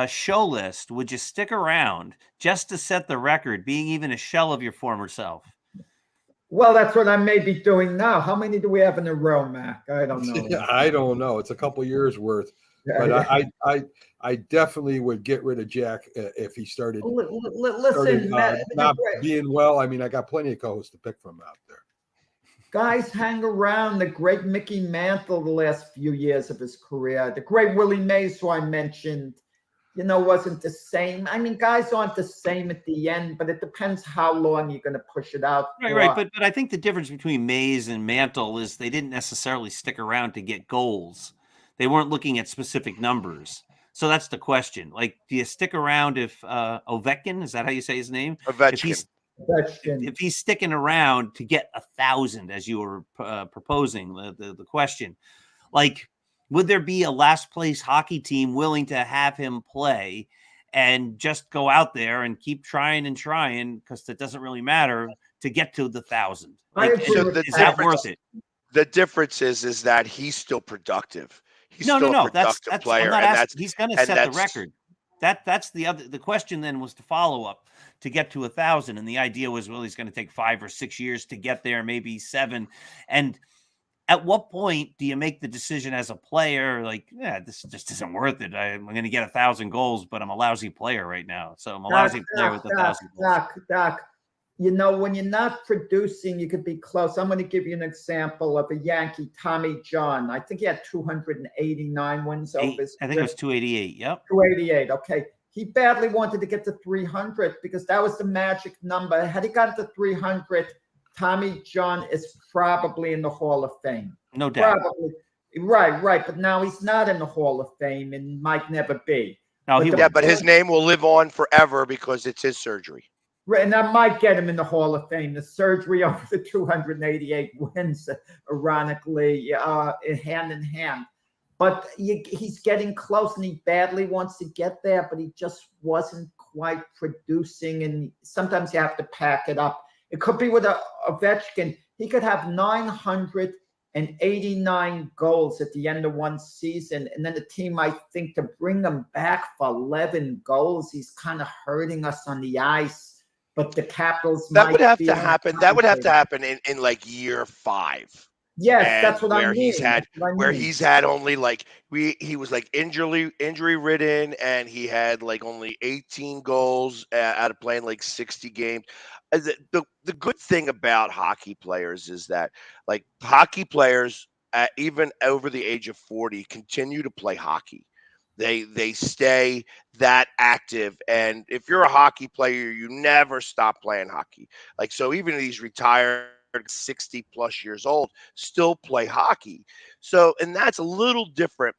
show list, would you stick around just to set the record, being even a shell of your former self? Well, that's what I may be doing now. How many do we have in a row, Mac? I don't know. Yeah, I don't know. It's a couple years worth. But I definitely would get rid of Jack if he started Listen, not being well. I mean, I got plenty of co-hosts to pick from out there. guys hang around. The great Mickey Mantle the last few years of his career. The great Willie Mays, who I mentioned, wasn't the same. I mean, guys aren't the same at the end, but it depends how long you're going to push it out. Right. But I think the difference between Mays and Mantle is they didn't necessarily stick around to get goals. They weren't looking at specific numbers. So that's the question. Like, do you stick around if Ovechkin, is that how you say his name? Ovechkin. If he's sticking around to get 1,000, as you were proposing the question, like, would there be a last place hockey team willing to have him play and just go out there and keep trying because it doesn't really matter to get to the 1,000? Like, is that worth it? The difference is that he's still productive. He's no. a productive player, he's going to set the record. That's the question then was to follow up to get to 1,000. And the idea was, well, he's going to take 5 or 6 years to get there, maybe 7. And at what point do you make the decision as a player, like, this just isn't worth it. I'm going to get 1,000 goals, but I'm a lousy player right now. So I'm a lousy player with 1,000 goals. Doc, when you're not producing, you could be close. I'm going to give you an example of a Yankee, Tommy John. I think he had 289 wins over his I think it was 288. Yep. 288. Okay. He badly wanted to get to 300 because that was the magic number. Had he gotten to 300, Tommy John is probably in the Hall of Fame. No doubt. Probably. Right. But now he's not in the Hall of Fame and might never be. No, but his name will live on forever because it's his surgery. Right, and that might get him in the Hall of Fame. The surgery over the 288 wins, ironically, hand in hand. But he's getting close, and he badly wants to get there, but he just wasn't quite producing. And sometimes you have to pack it up. It could be with Ovechkin. He could have 989 goals at the end of one season, and then the team might think to bring him back for 11 goals. He's kind of hurting us on the ice. But the Capitals would have to happen. That would have to happen in like year 5. Yes, that's what I mean. He's had only he was like injury ridden, and he had like only 18 goals out of playing like 60 games. The good thing about hockey players is that like hockey players even over the age of 40 continue to play hockey. They stay that active, and if you're a hockey player, you never stop playing hockey. Like, so even if he's retired 60 plus years old, still play hockey. So, and that's a little different.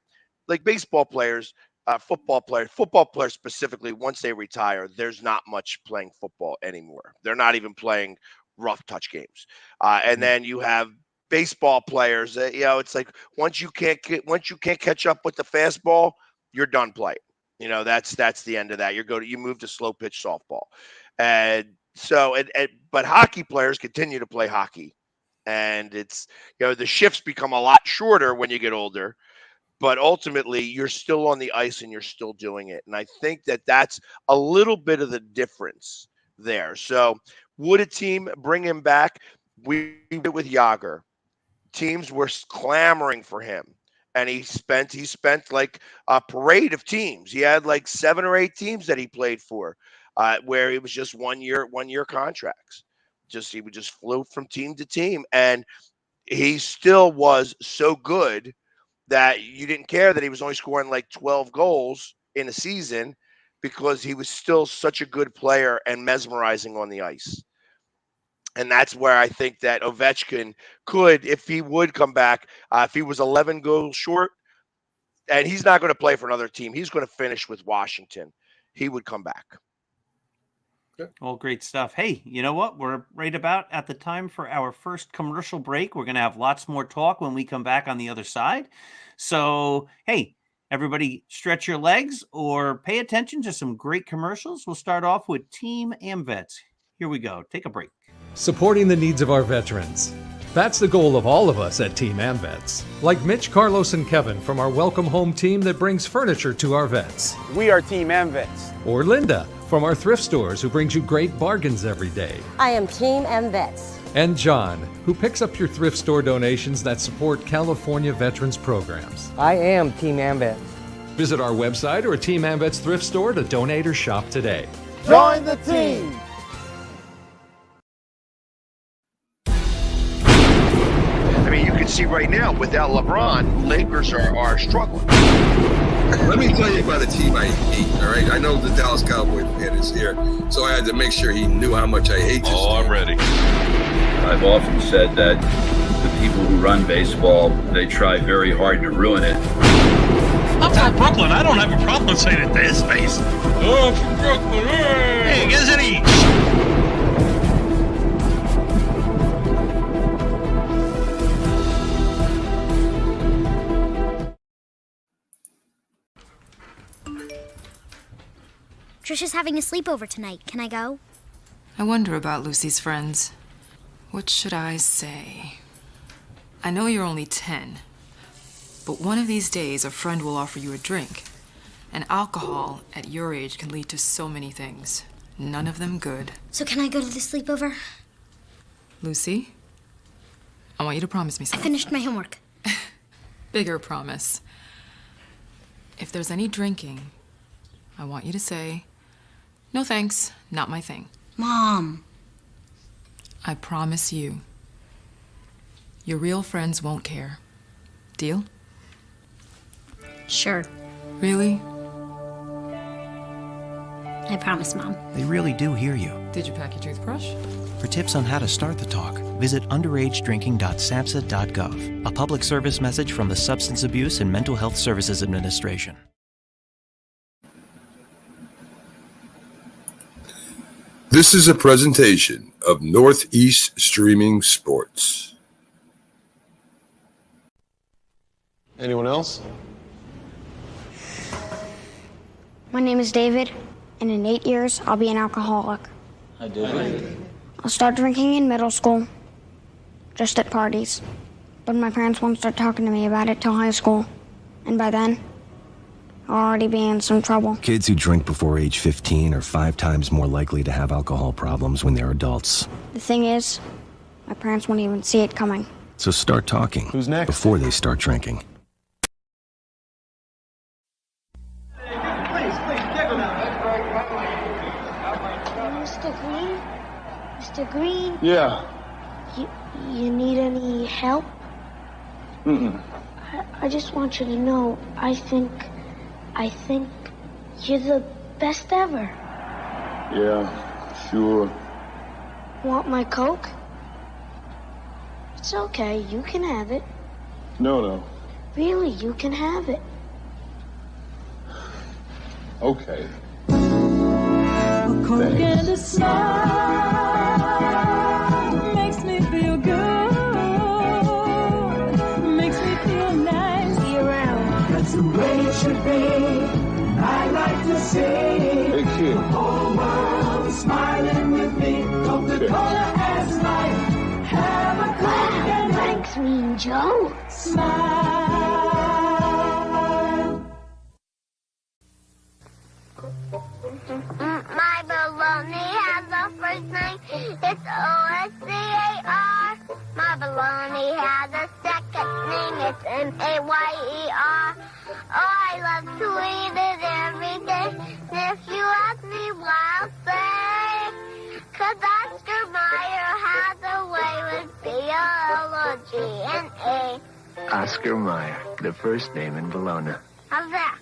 Like baseball players, football players specifically, once they retire, there's not much playing football anymore. They're not even playing rough touch games. And then you have baseball players. It's like once you can't catch up with the fastball, you're done playing. That's the end of that. You move to slow pitch softball. And so, but hockey players continue to play hockey, and it's, the shifts become a lot shorter when you get older, but ultimately you're still on the ice and you're still doing it. And I think that that's a little bit of the difference there. So would a team bring him back? We did it with Jágr. Teams were clamoring for him. And he spent like a parade of teams. He had like 7 or 8 teams that he played for, where it was just 1 year contracts. He would just float from team to team, and he still was so good that you didn't care that he was only scoring like 12 goals in a season, because he was still such a good player and mesmerizing on the ice. And that's where I think that Ovechkin could, if he would come back, if he was 11 goals short, and he's not going to play for another team, he's going to finish with Washington, he would come back. Well, great stuff. Hey, you know what? We're right about at the time for our first commercial break. We're going to have lots more talk when we come back on the other side. So, hey, everybody stretch your legs or pay attention to some great commercials. We'll start off with Team AmVets. Here we go. Take a break. Supporting the needs of our veterans. That's the goal of all of us at Team AmVets. Like Mitch, Carlos, and Kevin from our Welcome Home team that brings furniture to our vets. We are Team AmVets. Or Linda from our thrift stores who brings you great bargains every day. I am Team AmVets. And John, who picks up your thrift store donations that support California veterans programs. I am Team AmVets. Visit our website or a Team AmVets thrift store to donate or shop today. Join the team! see right now, without LeBron, Lakers are struggling. Let me tell you about a team I hate, all right? I know the Dallas Cowboy fan is here, so I had to make sure he knew how much I hate this team. I'm ready. I've often said that the people who run baseball, they try very hard to ruin it. I'm from Brooklyn. I don't have a problem saying it to his face. Oh, I'm from Brooklyn. Hey, get us any. Trisha's having a sleepover tonight. Can I go? I wonder about Lucy's friends. What should I say? I know you're only 10, but one of these days a friend will offer you a drink. And alcohol at your age can lead to so many things. None of them good. So can I go to the sleepover? Lucy, I want you to promise me I something. finished my homework. Bigger promise. If there's any drinking, I want you to say, "No thanks, not my thing." Mom. I promise you, your real friends won't care. Deal? Sure. Really? I promise, Mom. They really do hear you. Did you pack your toothbrush? For tips on how to start the talk, visit underagedrinking.samhsa.gov. A public service message from the Substance Abuse and Mental Health Services Administration. This is a presentation of Northeast Streaming Sports. Anyone else? My name is David, and in 8 years, I'll be an alcoholic. Hi, David. I'll start drinking in middle school, just at parties. But my parents won't start talking to me about it till high school. And by then, I'll already be in some trouble. Kids who drink before age 15 are 5 times more likely to have alcohol problems when they're adults. The thing is, my parents won't even see it coming. So start talking. Who's next? Before they start drinking. Mr. Green? Mr. Green? Yeah. You need any help? Mm-mm. I just want you to know, I think you're the best ever. Yeah, sure. Want my Coke? It's okay, you can have it. No. Really, you can have it. Okay. A Coke and a smile makes me feel good. Makes me feel nice. Be around. That's the way it should be. I like to see Hey, kid. the whole world smiling with me. Coca-Cola as life. Have a Coke and Thanks, Mean Joe. smile. My baloney has a first name. It's O-S-C-A-R. My baloney has a second name. It's M-A-Y-E-R. Oh, I love to eat it every day. And if you ask me why, I'll say, 'cause Oscar Mayer has a way with B-O-L-O-G-N-A. Oscar Mayer, the first name in Bologna. How's that?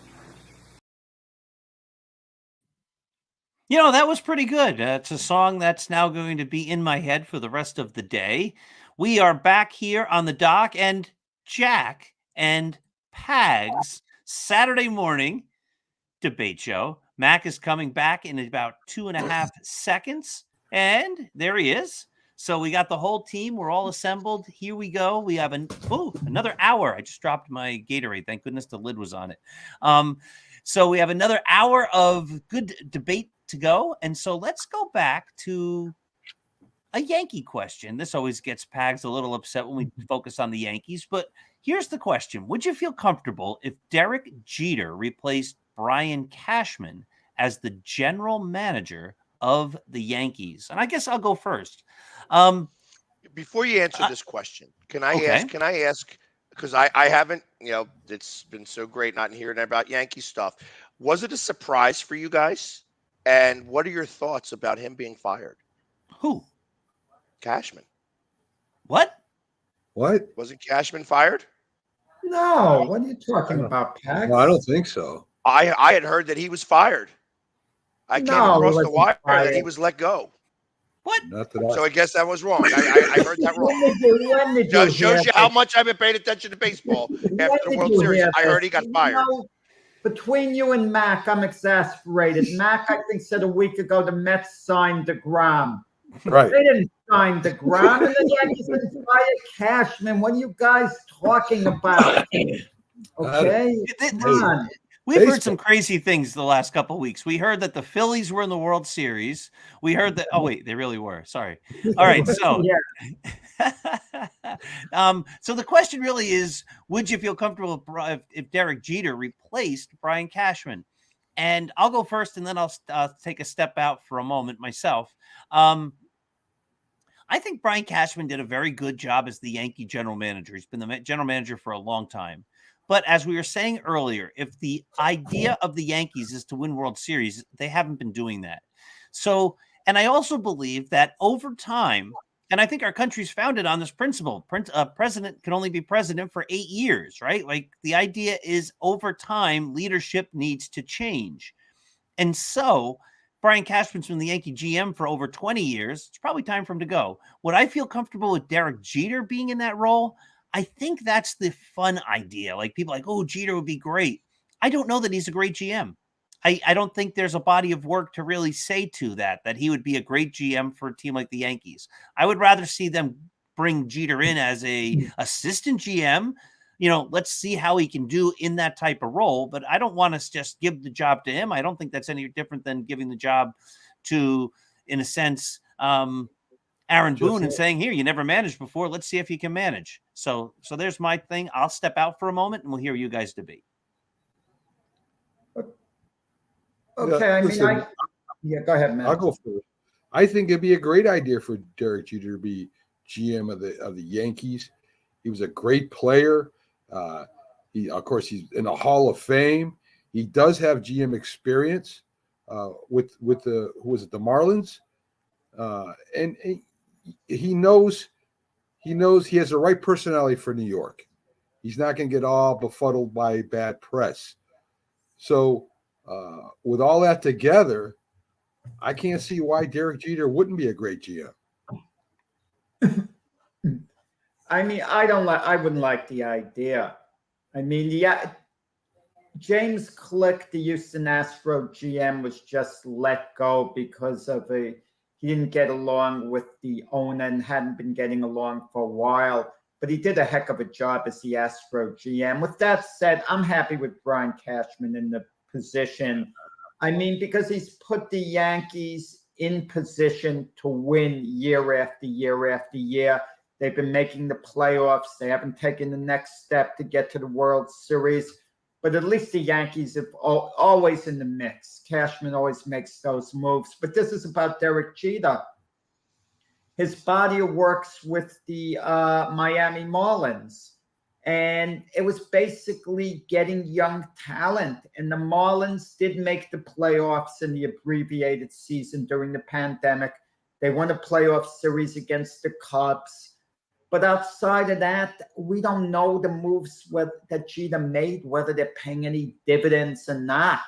You know, that was pretty good. It's a song that's now going to be in my head for the rest of the day. We are back here on the dock, and Jack and Pags Saturday morning debate show. Mac is coming back in about 2.5 seconds, and there he is. So we got the whole team. We're all assembled. Here we go. We have another hour. I just dropped my Gatorade. Thank goodness the lid was on it. So we have another hour of good debate to go. And so let's go back to a Yankee question. This always gets Pags a little upset when we focus on the Yankees. But here's the question. Would you feel comfortable if Derek Jeter replaced Brian Cashman as the general manager of the Yankees? And I guess I'll go first. Before you answer this question, can I ask, because I haven't, it's been so great not hearing about Yankee stuff. Was it a surprise for you guys? And what are your thoughts about him being fired? Who? Cashman. What? What? Wasn't Cashman fired? No, what are you talking about, Pax? No, I don't think so. I had heard that he was fired. I came No, he across the wasn't wire that fired. he was let go. Not that So I guess that was wrong. I heard that wrong. When did you Just shows hear you how this? much I've been paying attention to baseball When after the did World you Series. hear I heard this? he got You fired. know, between you and Mac, I'm exasperated. Mac, I think, said a week ago the Mets signed DeGrom. Right. They didn't sign DeGrom, and the Yankees didn't fire Cashman. What are you guys talking about? Okay, come on. We've heard some crazy things the last couple of weeks. We heard that the Phillies were in the World Series. We heard that. Oh wait, they really were. Sorry. All right. So, so the question really is: would you feel comfortable if Derek Jeter replaced Brian Cashman? And I'll go first, and then I'll take a step out for a moment myself. I think Brian Cashman did a very good job as the Yankee general manager. He's been the general manager for a long time. But as we were saying earlier, if the idea of the Yankees is to win World Series, they haven't been doing that. So, and I also believe that over time, and I think our country's founded on this principle, president can only be president for 8 years, right? Like the idea is over time, leadership needs to change. And so Brian Cashman's been the Yankee GM for over 20 years. It's probably time for him to go. Would I feel comfortable with Derek Jeter being in that role? I think that's the fun idea. Like people like, oh, Jeter would be great. I don't know that he's a great GM. I don't think there's a body of work to really say to that he would be a great GM for a team like the Yankees. I would rather see them bring Jeter in as a assistant GM. You know, let's see how he can do in that type of role. But I don't want to just give the job to him. I don't think that's any different than giving the job to, in a sense, Aaron Boone and saying, here, you never managed before. Let's see if you can manage. So there's my thing. I'll step out for a moment and we'll hear you guys debate. Okay. I mean, go ahead, Matt. I'll go first. I think it'd be a great idea for Derek Jeter to be GM of the Yankees. He was a great player. Of course, he's in the Hall of Fame. He does have GM experience with the the Marlins, and he knows he has the right personality for New York. He's not going to get all befuddled by bad press. So with all that together, I can't see why Derek Jeter wouldn't be a great GM. I mean, I wouldn't like the idea. I mean, James Click, the Houston Astro GM, was just let go because he didn't get along with the owner and hadn't been getting along for a while. But he did a heck of a job as the Astro GM. With that said, I'm happy with Brian Cashman in the position. I mean, because he's put the Yankees in position to win year after year after year. They've been making the playoffs. They haven't taken the next step to get to the World Series. But at least the Yankees have always in the mix. Cashman always makes those moves. But this is about Derek Jeter. His body of works with the Miami Marlins. And it was basically getting young talent. And the Marlins did make the playoffs in the abbreviated season during the pandemic. They won a playoff series against the Cubs. But outside of that, we don't know the moves that Jeter made, whether they're paying any dividends or not.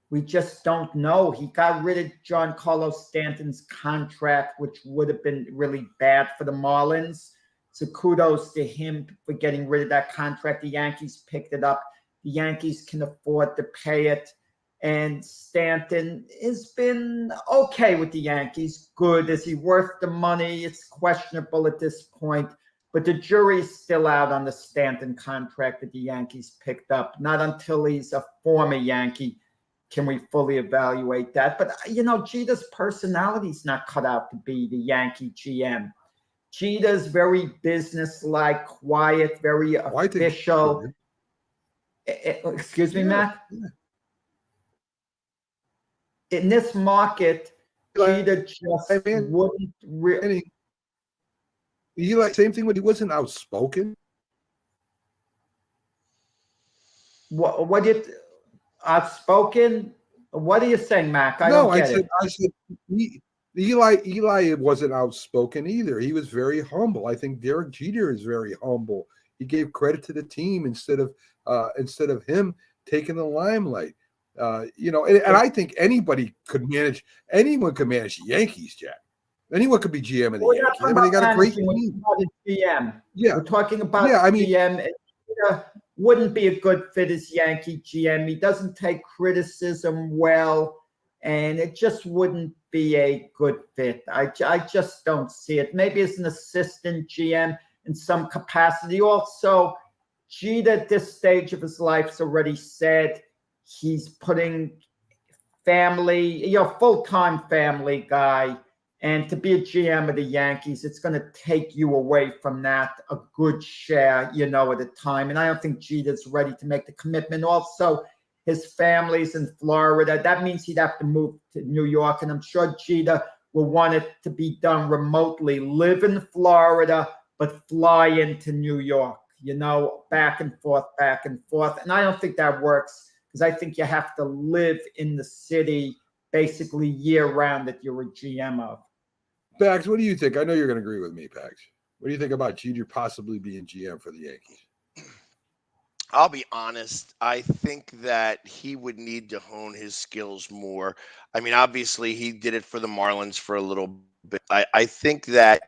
We just don't know. He got rid of Giancarlo Stanton's contract, which would have been really bad for the Marlins. So kudos to him for getting rid of that contract. The Yankees picked it up. The Yankees can afford to pay it. And Stanton has been okay with the Yankees. Good. Is he worth the money? It's questionable at this point. But the jury's still out on the Stanton contract that the Yankees picked up. Not until he's a former Yankee can we fully evaluate that. But, you know, Jeter's personality's not cut out to be the Yankee GM. Jeter's very businesslike, quiet, very official. Excuse me, Matt? Yeah. In this market, Jeter just wouldn't really. You like same thing when he wasn't outspoken. What did outspoken? What are you saying, Mac? I said Eli wasn't outspoken either. He was very humble. I think Derek Jeter is very humble. He gave credit to the team instead of him taking the limelight. And I think anyone could manage the Yankees, Jack. Anyone could be GM of the Yankees. I mean, they got a great team. GM. Yeah, we're talking about GM. Wouldn't be a good fit as Yankee GM. He doesn't take criticism well, and it just wouldn't be a good fit. I just don't see it. Maybe as an assistant GM in some capacity. Also, Jeter at this stage of his life has already said he's putting family, full-time family guy. And to be a GM of the Yankees, it's going to take you away from that a good share, at a time. And I don't think Jeter's ready to make the commitment. Also, his family's in Florida. That means he'd have to move to New York. And I'm sure Jeter will want it to be done remotely. Live in Florida, but fly into New York, back and forth. And I don't think that works because I think you have to live in the city basically year-round that you're a GM of. Pax, what do you think? I know you're going to agree with me, Pax. What do you think about Jeter possibly being GM for the Yankees? I'll be honest. I think that he would need to hone his skills more. I mean, obviously, he did it for the Marlins for a little bit. I think that,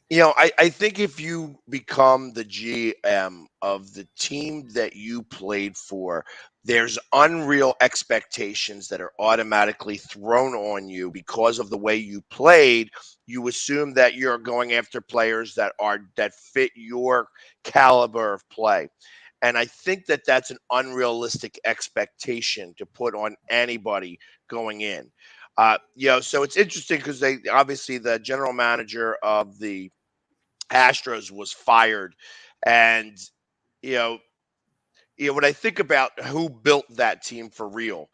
I think if you become the GM of the team that you played for, there's unreal expectations that are automatically thrown on you because of the way you played. You assume that you're going after players that fit your caliber of play. And I think that that's an unrealistic expectation to put on anybody going in. So it's interesting because the general manager of the Astros was fired. And, when I think about who built that team for real,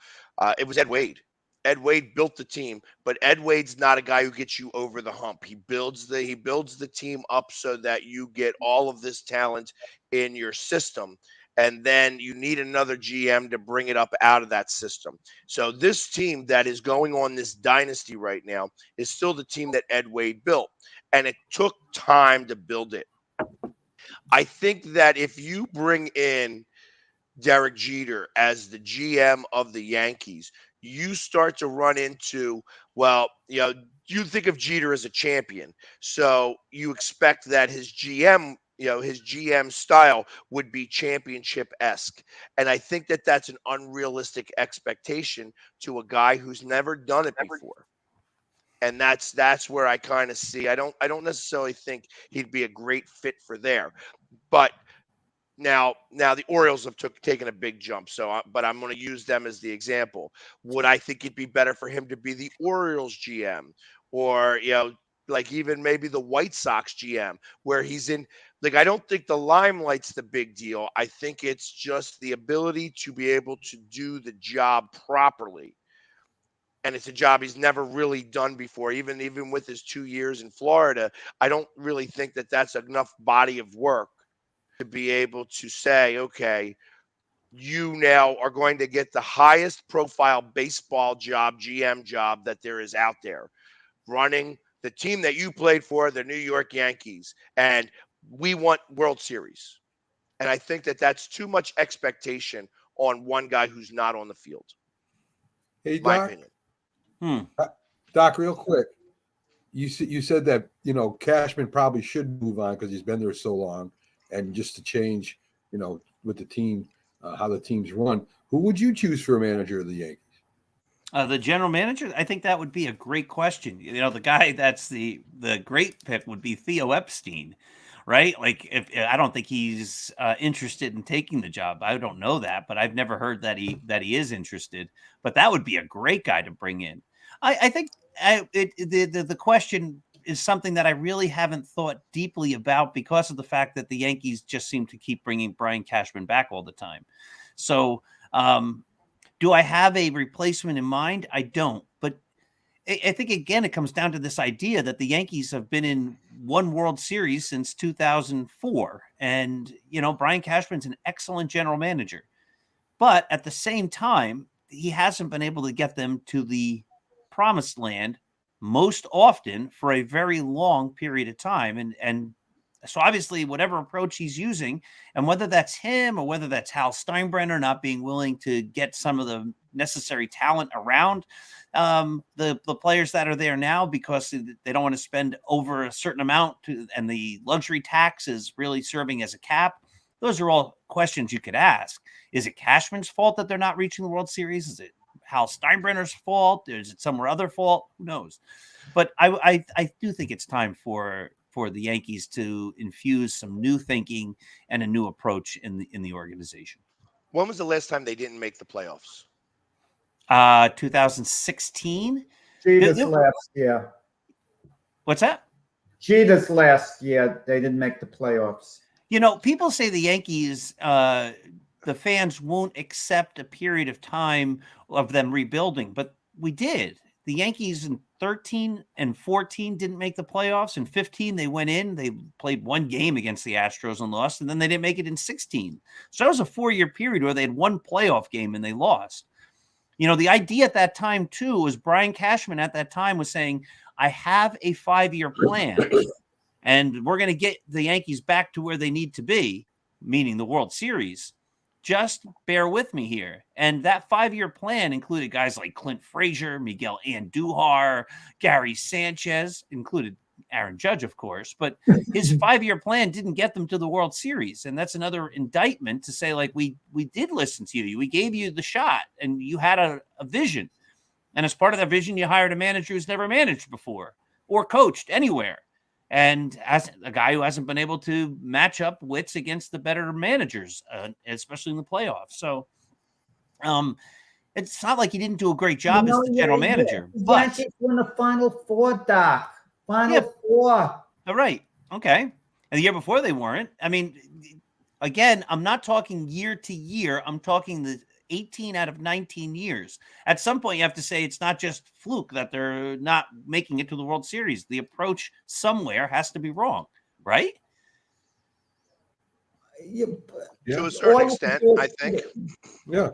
it was Ed Wade. Ed Wade built the team, but Ed Wade's not a guy who gets you over the hump. He builds the team up so that you get all of this talent in your system, and then you need another GM to bring it up out of that system. So this team that is going on this dynasty right now is still the team that Ed Wade built, and it took time to build it. I think that if you bring in Derek Jeter as the GM of the Yankees, you start to run into, you think of Jeter as a champion. So you expect that his GM style would be championship-esque. And I think that that's an unrealistic expectation to a guy who's never done it before. And that's where I kind of see. I don't necessarily think he'd be a great fit for there. But Now the Orioles have taken a big jump, but I'm going to use them as the example. Would I think it'd be better for him to be the Orioles GM, or even maybe the White Sox GM, where he's in? I don't think the limelight's the big deal. I think it's just the ability to be able to do the job properly, and it's a job he's never really done before. Even with his 2 years in Florida, I don't really think that that's enough body of work to be able to say, okay, you now are going to get the highest profile baseball job, GM job that there is out there, running the team that you played for, the New York Yankees, and we want World Series. And I think that that's too much expectation on one guy who's not on the field. Hey, my Doc. opinion. Doc, real quick. You said that, Cashman probably should move on because he's been there so long. And just to change, with the team, how the team's run, who would you choose for a manager of the Yankees? The general manager? I think that would be a great question. The guy that's the great pick would be Theo Epstein, right? If I don't think he's interested in taking the job. I don't know that, but I've never heard that he is interested. But that would be a great guy to bring in. I think the question is something that I really haven't thought deeply about because of the fact that the Yankees just seem to keep bringing Brian Cashman back all the time. So do I have a replacement in mind? I don't. But I think, again, it comes down to this idea that the Yankees have been in one World Series since 2004. And, Brian Cashman's an excellent general manager. But at the same time, he hasn't been able to get them to the promised land most often for a very long period of time. And so obviously whatever approach he's using, and whether that's him or whether that's Hal Steinbrenner not being willing to get some of the necessary talent around the players that are there now because they don't want to spend over a certain amount and the luxury tax is really serving as a cap. Those are all questions you could ask. Is it Cashman's fault that they're not reaching the World Series? Is it Hal Steinbrenner's fault? Is it some other fault? Who knows? But I do think it's time for the Yankees to infuse some new thinking and a new approach in the organization. When was the last time they didn't make the playoffs? 2016. Jeter's last year. What's that? Jeter's last year, they didn't make the playoffs. You know, people say the Yankees, the fans won't accept a period of time of them rebuilding, but we did. The Yankees in 13 and 14 didn't make the playoffs. In 15, they went in. They played one game against the Astros and lost, and then they didn't make it in 16. So that was a 4-year period where they had one playoff game and they lost. You know, the idea at that time, too, was Brian Cashman at that time was saying, I have a 5-year plan, and we're going to get the Yankees back to where they need to be, meaning the World Series. Just bear with me here. And that 5-year plan included guys like Clint Frazier, Miguel Andujar, Gary Sanchez, included Aaron Judge, of course. But his 5-year plan didn't get them to the World Series. And that's another indictment to say, like, we did listen to you. We gave you the shot, and you had a vision. And as part of that vision, you hired a manager who's never managed before or coached anywhere. And as a guy who hasn't been able to match up wits against the better managers, especially in the playoffs. So it's not like he didn't do a great job as the general manager. But Yankees won the Final Four, Doc. Final Four. All right. Okay. And the year before they weren't. I mean, again, I'm not talking year to year. I'm talking the 18 out of 19 years. At some point, you have to say it's not just fluke that they're not making it to the World Series. The approach somewhere has to be wrong, right? To a certain extent, I think. Yeah.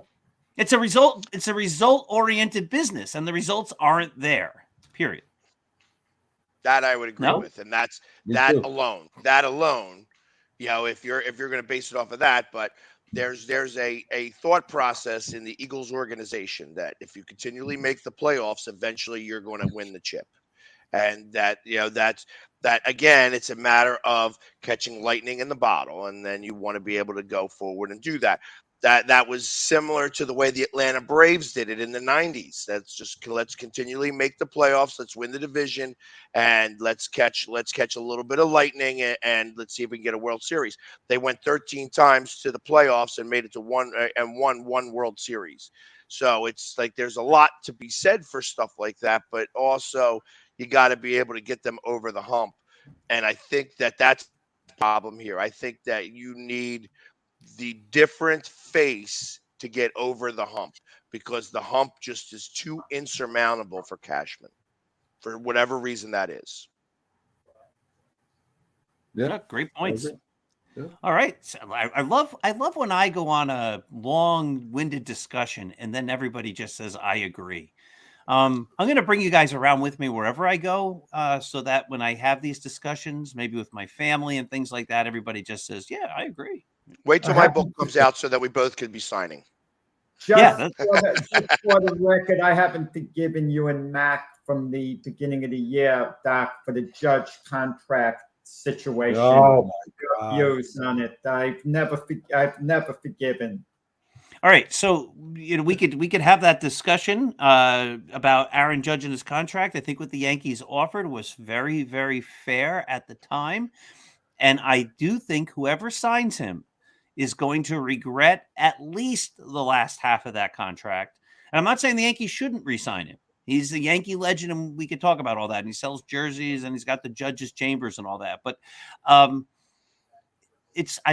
It's a result-oriented business, and the results aren't there. Period. That I would agree with, and that's that alone. That alone, you know, if you're going to base it off of that, but there's a thought process in the Eagles organization that if you continually make the playoffs, eventually you're going to win the chip. And that, you know, that again, it's a matter of catching lightning in the bottle. And then you want to be able to go forward and do that. That was similar to the way the Atlanta Braves did it in the 90s. That's just, let's continually make the playoffs. Let's win the division, and let's catch a little bit of lightning, and let's see if we can get a World Series. They went 13 times to the playoffs and made it to won one World Series. So it's like there's a lot to be said for stuff like that, but also you got to be able to get them over the hump. And I think that's the problem here. I think that you need the different face to get over the hump, because the hump just is too insurmountable for Cashman for whatever reason that is. Yeah, great points. Yeah. All right. So I love when I go on a long-winded discussion and then everybody just says, I agree. I'm going to bring you guys around with me wherever I go, so that when I have these discussions, maybe with my family and things like that, everybody just says, yeah, I agree. Wait till my book comes out so that we both could be signing. Just for the record, I haven't forgiven you and Mac from the beginning of the year, Doc, for the Judge contract situation. Oh my God! Views on it. I've never forgiven. All right, so you know we could have that discussion about Aaron Judge and his contract. I think what the Yankees offered was very, very fair at the time, and I do think whoever signs him is going to regret at least the last half of that contract. And I'm not saying the Yankees shouldn't re-sign him. He's a Yankee legend, and we could talk about all that. And he sells jerseys, and he's got the judges' chambers and all that. But I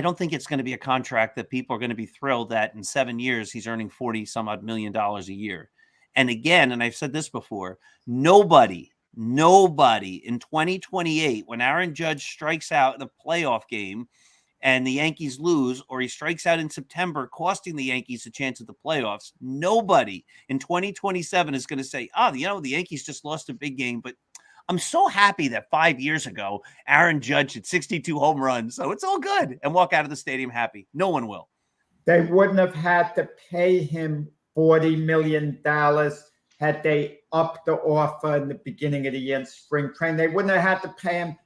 don't think it's going to be a contract that people are going to be thrilled that in 7 years he's earning $40-some-odd million a year. And again, and I've said this before, nobody in 2028, when Aaron Judge strikes out in a playoff game and the Yankees lose, or he strikes out in September, costing the Yankees a chance at the playoffs, nobody in 2027 is going to say, the Yankees just lost a big game. But I'm so happy that 5 years ago, Aaron Judge hit 62 home runs. So it's all good, and walk out of the stadium happy. No one will. They wouldn't have had to pay him $40 million had they upped the offer in the beginning of the year in spring training. They wouldn't have had to pay him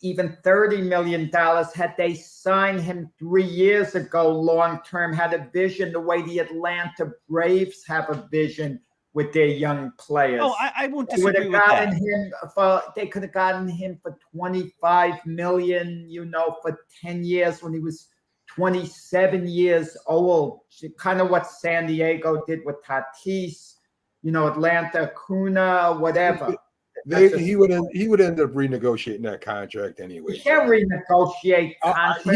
even $30 million had they signed him 3 years ago long-term, had a vision the way the Atlanta Braves have a vision with their young players. Oh, I won't disagree with that. They could have gotten him for $25 million, for 10 years when he was 27 years old. Kind of what San Diego did with Tatis, Atlanta, Acuna, whatever. He would end up renegotiating that contract anyway. He can't renegotiate contracts.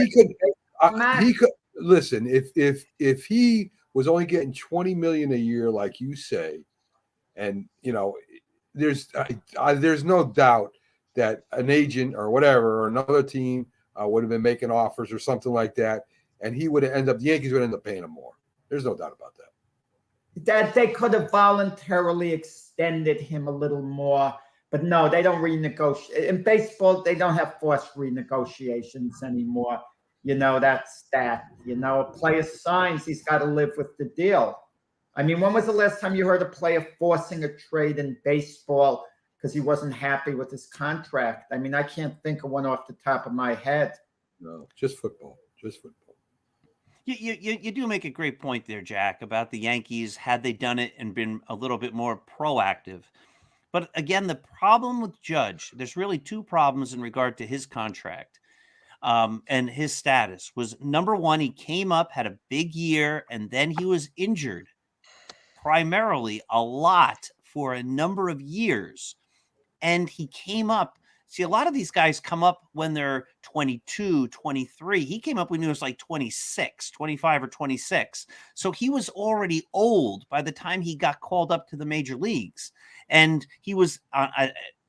He could listen. If he was only getting $20 million a year, like you say, and there's no doubt that an agent or whatever or another team would have been making offers or something like that, and he would have the Yankees would end up paying him more. There's no doubt about that. That they could have voluntarily extended him a little more. But no, they don't renegotiate. In baseball, they don't have forced renegotiations anymore. That's that. A player signs, he's got to live with the deal. I mean, when was the last time you heard a player forcing a trade in baseball because he wasn't happy with his contract? I mean, I can't think of one off the top of my head. No, just football. Just football. You do make a great point there, Jack, about the Yankees, had they done it and been a little bit more proactive. But again, the problem with Judge, there's really two problems in regard to his contract and his status. Was number one, he came up, had a big year, and then he was injured primarily a lot for a number of years. And he came up. See, a lot of these guys come up when they're 22, 23. He came up when he was like 26, 25 or 26. So he was already old by the time he got called up to the major leagues. And he was,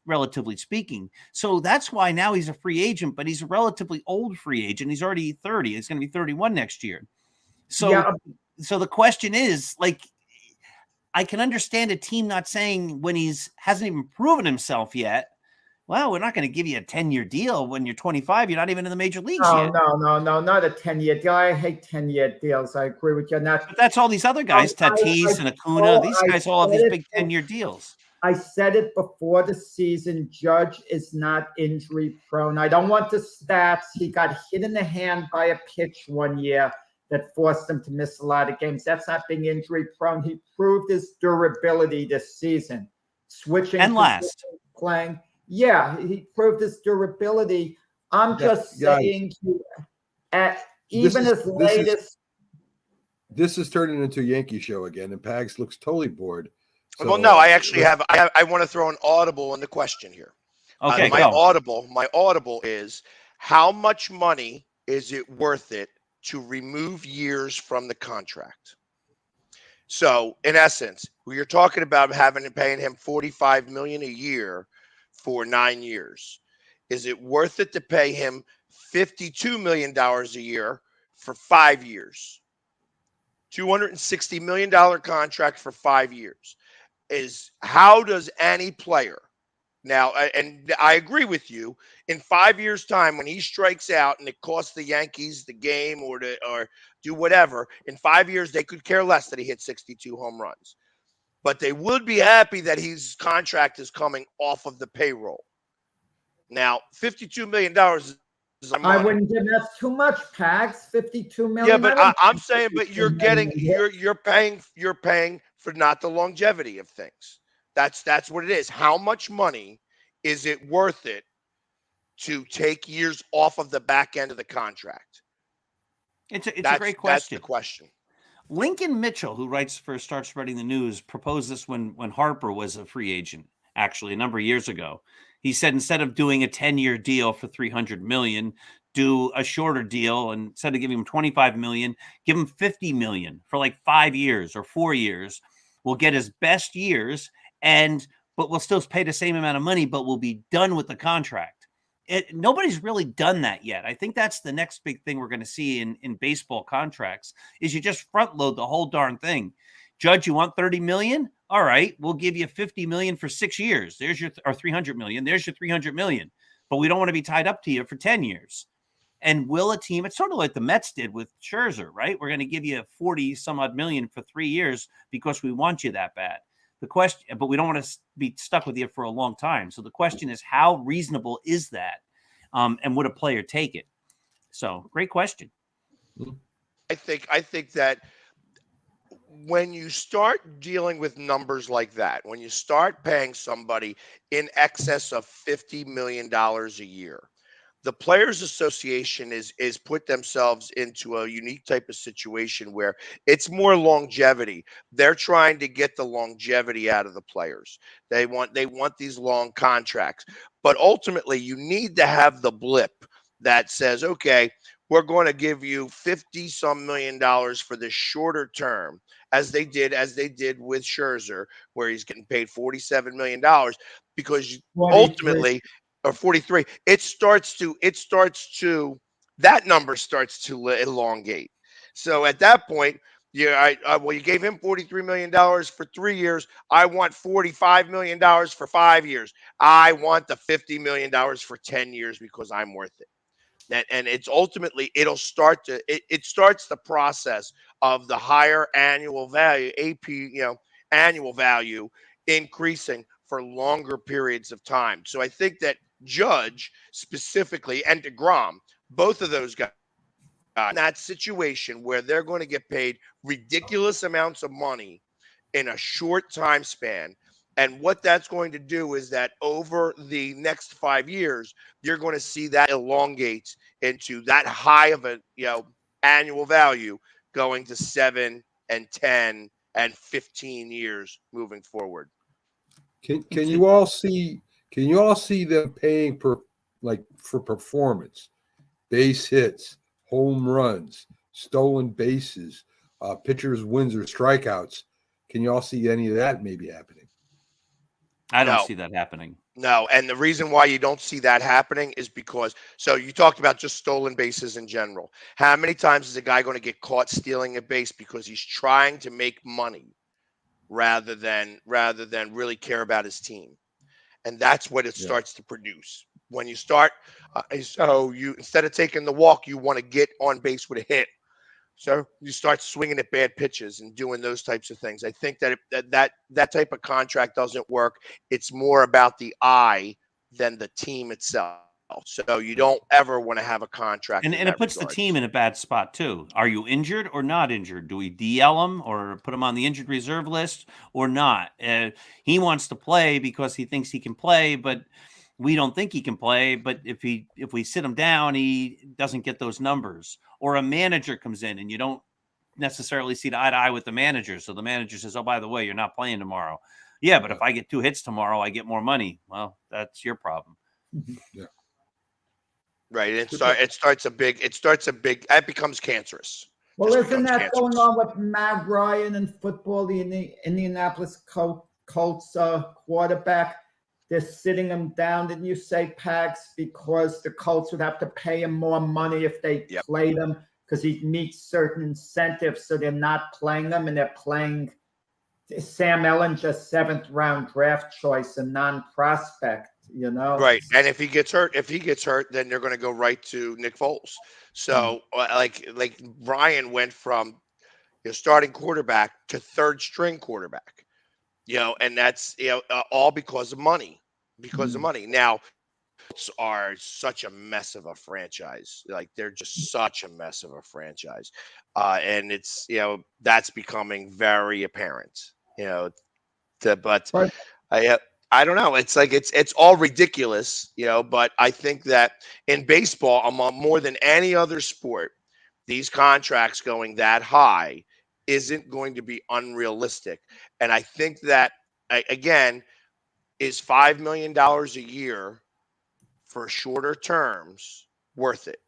relatively speaking. So that's why now he's a free agent, but he's a relatively old free agent. He's already 30. He's going to be 31 next year. So, so the question is, I can understand a team not saying when hasn't even proven himself yet, well, we're not going to give you a 10-year deal when you're 25. You're not even in the major leagues yet. No, not a 10-year deal. I hate 10-year deals. I agree with you. But that's all these other guys, Tatis and Acuna. These guys all have these big 10-year deals. I said it before the season. Judge is not injury prone. I don't want the stats. He got hit in the hand by a pitch one year that forced him to miss a lot of games. That's not being injury prone. He proved his durability this season. Switching and last playing. Yeah, he proved his durability. I'm just saying, this is turning into a Yankee show again, and Pags looks totally bored. So, well, no, I actually I want to throw an audible in the question here. Okay, my audible is, how much money is it worth it to remove years from the contract? So, in essence, you're talking about paying him $45 million a year for 9 years. Is it worth it to pay him $52 million a year for 5 years? $260 million contract for 5 years. How does any player now, and I agree with you, in 5 years' time, when he strikes out and it costs the Yankees the game or do whatever, in 5 years, they could care less that he hit 62 home runs. But they would be happy that his contract is coming off of the payroll. Now, $52 million is a lot. I wouldn't give that's too much, Pags. $52 million. Yeah, but I'm saying, but you're paying for not the longevity of things. That's what it is. How much money is it worth it to take years off of the back end of the contract? It's a great question. That's the question. Lincoln Mitchell, who writes for Start Spreading the News, proposed this when Harper was a free agent, actually, a number of years ago. He said, instead of doing a 10-year deal for $300 million, do a shorter deal, and instead of giving him $25 million, give him $50 million for like 5 years or 4 years. We'll get his best years, but we'll still pay the same amount of money, but we'll be done with the contract. nobody's really done that yet. I think that's the next big thing we're going to see in baseball contracts is you just front load the whole darn thing. Judge, you want 30 million? All right, we'll give you 50 million for 6 years. There's your or 300 million. There's your 300 million. But we don't want to be tied up to you for 10 years. And will a team, it's sort of like the Mets did with Scherzer, right? We're going to give you 40 some odd million for 3 years because we want you that bad. The question, but we don't want to be stuck with you for a long time. So the question is, how reasonable is that? And would a player take it? So great question. I think that when you start dealing with numbers like that, when you start paying somebody in excess of $50 million a year, the Players Association is put themselves into a unique type of situation where it's more longevity. They're trying to get the longevity out of the players. They want these long contracts. But ultimately, you need to have the blip that says, okay, we're going to give you 50 some million dollars for the shorter term, as they did with Scherzer, where he's getting paid $47 million, because ultimately, or 43, that number starts to elongate. So at that point, you gave him $43 million for 3 years. I want $45 million for 5 years. I want the $50 million for 10 years because I'm worth it. And it's ultimately, it starts the process of the higher annual value, annual value increasing for longer periods of time. So I think that Judge specifically and DeGrom, both of those guys, in that situation where they're going to get paid ridiculous amounts of money in a short time span. And what that's going to do is that over the next 5 years, you're going to see that elongate into that high of a annual value going to 7 and 10 and 15 years moving forward. Can you all see them paying for performance, base hits, home runs, stolen bases, pitchers' wins or strikeouts? Can you all see any of that maybe happening? I don't see that happening. No, and the reason why you don't see that happening is because, so you talked about just stolen bases in general. How many times is a guy going to get caught stealing a base because he's trying to make money rather than really care about his team? And that's what it starts to produce. When you start, instead of taking the walk, you want to get on base with a hit. So you start swinging at bad pitches and doing those types of things. I think that that type of contract doesn't work. It's more about the eye than the team itself. So you don't ever want to have a contract. And it puts the team in a bad spot too. Are you injured or not injured? Do we DL him or put him on the injured reserve list or not? He wants to play because he thinks he can play, but we don't think he can play. But if we sit him down, he doesn't get those numbers. Or a manager comes in and you don't necessarily see eye to eye with the manager. So the manager says, "Oh, by the way, you're not playing tomorrow." Yeah, but if I get 2 hits tomorrow, I get more money. Well, that's your problem. Yeah. Right. It becomes cancerous. Well, isn't that going on with Matt Ryan in football, the Indianapolis Colts quarterback? They're sitting him down, didn't you say, Pags? Because the Colts would have to pay him more money if they played him because he meets certain incentives. So they're not playing him, and they're playing Sam Ehlinger, 7th round draft choice, a non-prospect. Right. And if he gets hurt, then they're going to go right to Nick Foles. So like Ryan went from starting quarterback to 3rd string quarterback, and that's, all because of money, Now, are such a mess of a franchise. Like, they're just such a mess of a franchise. And it's, that's becoming very apparent, I don't know. It's like it's all ridiculous, but I think that in baseball, more than any other sport, these contracts going that high isn't going to be unrealistic. And I think that, again, is $5 million a year for shorter terms worth it?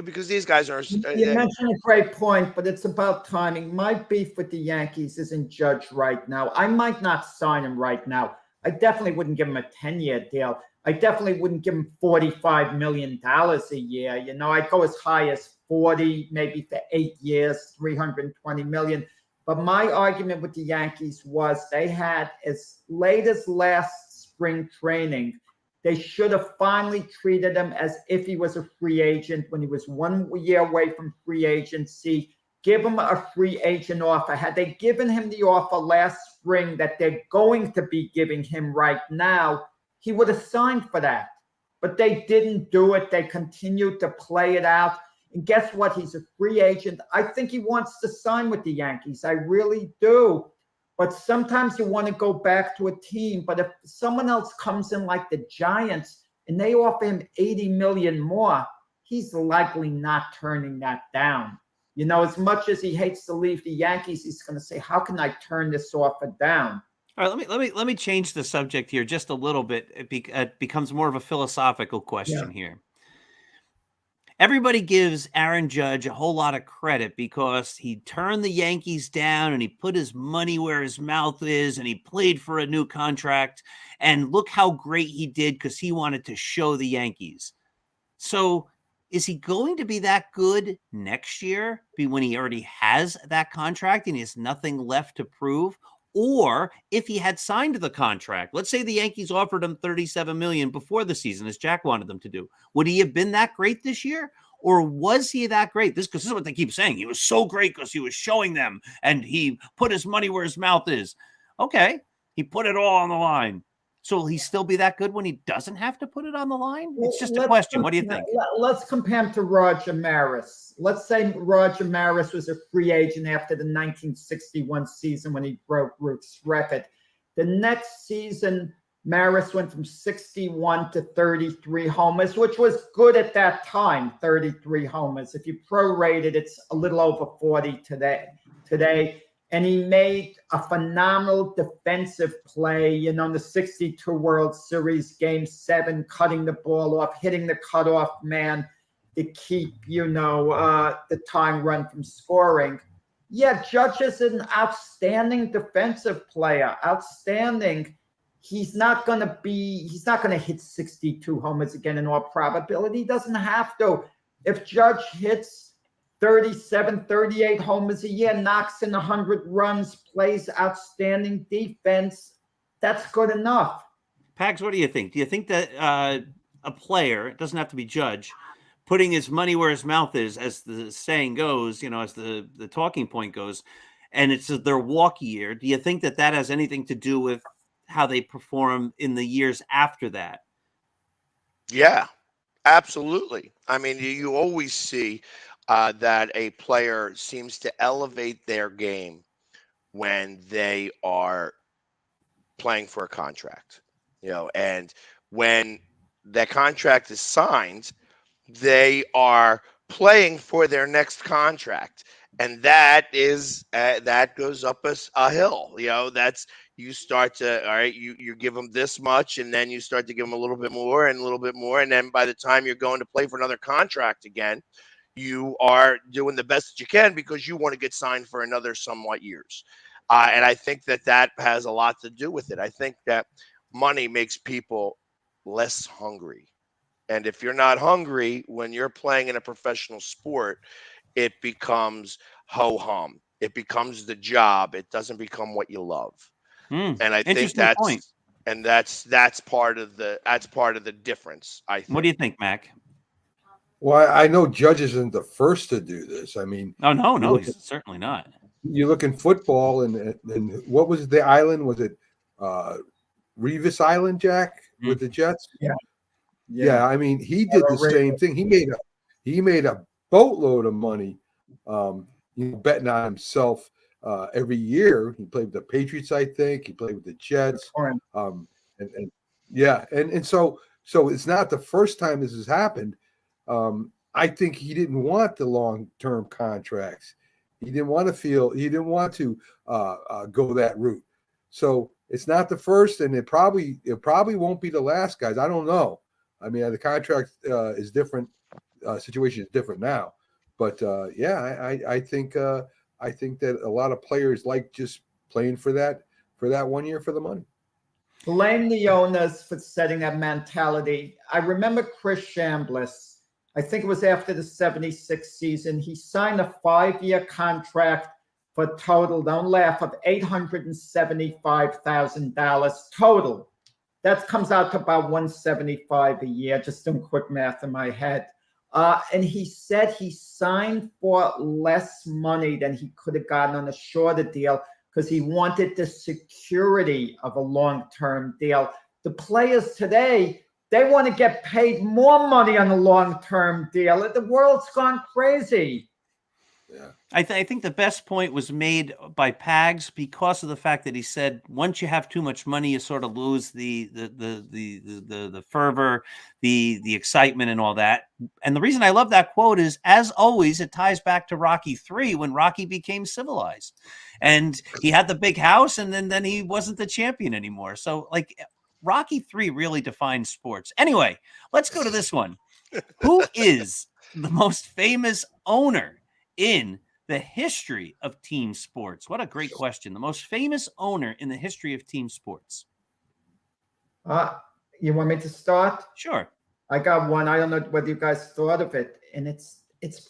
Because these guys are. You mentioned a great point, but it's about timing. My beef with the Yankees isn't Judge right now. I might not sign him right now. I definitely wouldn't give him a 10-year deal. I definitely wouldn't give him $45 million a year. You know, I'd go as high as 40, maybe for 8 years, $320 million. But my argument with the Yankees was they had, as late as last spring training, they should have finally treated him as if he was a free agent when he was 1 year away from free agency. Give him a free agent offer. Had they given him the offer last spring that they're going to be giving him right now, he would have signed for that. But they didn't do it. They continued to play it out. And guess what? He's a free agent. I think he wants to sign with the Yankees. I really do. But sometimes you want to go back to a team. But if someone else comes in like the Giants and they offer him $80 million more, he's likely not turning that down. You know, as much as he hates to leave the Yankees, he's going to say, how can I turn this offer down? All right, let me change the subject here just a little bit. It becomes more of a philosophical question here. Everybody gives Aaron Judge a whole lot of credit because he turned the Yankees down and he put his money where his mouth is and he played for a new contract. And look how great he did because he wanted to show the Yankees. So is he going to be that good next year when he already has that contract and he has nothing left to prove? Or if he had signed the contract, let's say the Yankees offered him $37 million before the season, as Jack wanted them to do, would he have been that great this year? Or was he that great? Because this is what they keep saying. He was so great because he was showing them and he put his money where his mouth is. Okay, he put it all on the line. So will he still be that good when he doesn't have to put it on the line? It's just a question. What do you think? Let's compare him to Roger Maris. Let's say Roger Maris was a free agent after the 1961 season when he broke Ruth's record. The next season, Maris went from 61 to 33 homers, which was good at that time, 33 homers. If you prorate it, it's a little over 40 today. And he made a phenomenal defensive play, you know, in the 62 World Series, Game 7, cutting the ball off, hitting the cutoff man to keep, you know, the time run from scoring. Yeah, Judge is an outstanding defensive player, outstanding. He's not going to hit 62 homers again in all probability. He doesn't have to. If Judge hits 37, 38 homers a year, knocks in 100 runs, plays outstanding defense, that's good enough. Pags, what do you think? Do you think that a player, it doesn't have to be Judge, putting his money where his mouth is, as the saying goes, you know, as the talking point goes, and it's their walk year, do you think that that has anything to do with how they perform in the years after that? Yeah, absolutely. I mean, you always see that a player seems to elevate their game when they are playing for a contract, you know, and when that contract is signed, they are playing for their next contract. And that is, that goes up a hill, you know, that's, you start to, all right, you give them this much and then you start to give them a little bit more and a little bit more. And then by the time you're going to play for another contract again, you are doing the best that you can because you want to get signed for another somewhat years. And I think that has a lot to do with it. I think that money makes people less hungry. And if you're not hungry when you're playing in a professional sport, it becomes ho-hum. It becomes the job. It doesn't become what you love. And I think that's part of the difference, I think. What do you think, Mac? Well, I know Judge isn't the first to do this. I mean, no, he's certainly not. You look in football, and what was the island? Was it Revis Island, Jack, with the Jets? Yeah. I mean, he did the same thing. He made a boatload of money, betting on himself every year. He played with the Patriots, I think. He played with the Jets. So it's not the first time this has happened. I think he didn't want the long-term contracts. He didn't want to go that route. So it's not the first, and it probably won't be the last, guys. I don't know. I mean, the contract is different. Situation is different now, but I think that a lot of players like just playing for that 1 year for the money. blame the owners for setting that mentality. I remember Chris Chambliss. I think it was after the 76 season. He signed a 5-year contract for a total, don't laugh, of $875,000 total. That comes out to about $175 a year, just doing quick math in my head. And he said he signed for less money than he could have gotten on a shorter deal because he wanted the security of a long-term deal. The players today, they want to get paid more money on a long-term deal. The world's gone crazy. Yeah. I think the best point was made by Pags because of the fact that he said once you have too much money, you sort of lose the fervor, the excitement, and all that. And the reason I love that quote is, as always, it ties back to Rocky III when Rocky became civilized, and he had the big house, and then he wasn't the champion anymore. So like Rocky III really defines sports. Anyway, let's go to this one. Who is the most famous owner in the history of team sports? What a great question. The most famous owner in the history of team sports. You want me to start? Sure. I got one. I don't know whether you guys thought of it, and it's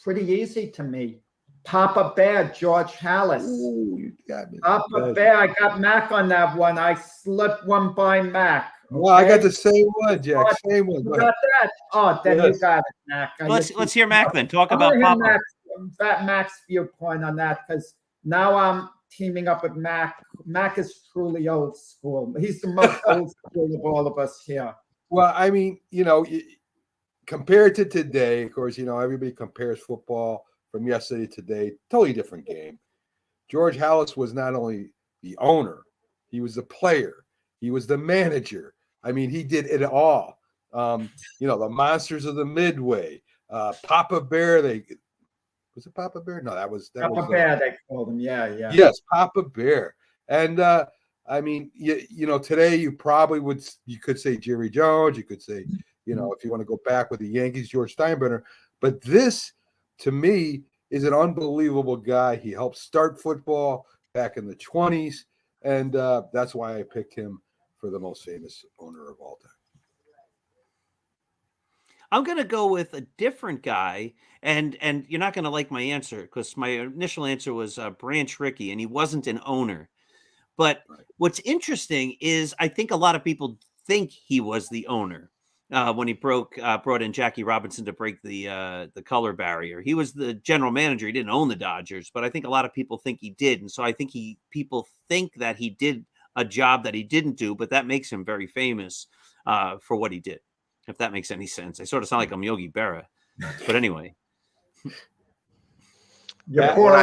pretty easy to me. Papa Bear, George Halas. Ooh, you got me. Papa Bear, I got Mac on that one. I slipped one by Mac. Okay? Well, I got the same one, Jack. Same one. You got that? Oh, then Yes. you got it, Mac. Let's hear Mac then. Talk I about wanna hear Papa. Mac's viewpoint on that, because now I'm teaming up with Mac. Mac is truly old school. He's the most old school of all of us here. Well, I mean, compared to today, of course, everybody compares football from yesterday to today. Totally different game. George Halas was not only the owner, he was the player, he was the manager. I mean, he did it all. The Monsters of the Midway, Papa Bear. Was it Papa Bear? No, that was Papa Bear. They called him. Yeah. Yes, Papa Bear. And I mean, today you could say Jerry Jones. You could say, if you want to go back with the Yankees, George Steinbrenner. But this, to me, is an unbelievable guy. He helped start football back in the 20s, and that's why I picked him for the most famous owner of all time. I'm going to go with a different guy, and you're not going to like my answer because my initial answer was Branch Rickey, and he wasn't an owner. But what's interesting is I think a lot of people think he was the owner when he brought in Jackie Robinson to break the color barrier. He was the general manager. He didn't own the Dodgers, but I think a lot of people think he did, and so I think people think that he did a job that he didn't do, but that makes him very famous for what he did. If that makes any sense. I sort of sound like I'm Yogi Berra, but anyway. Yeah, when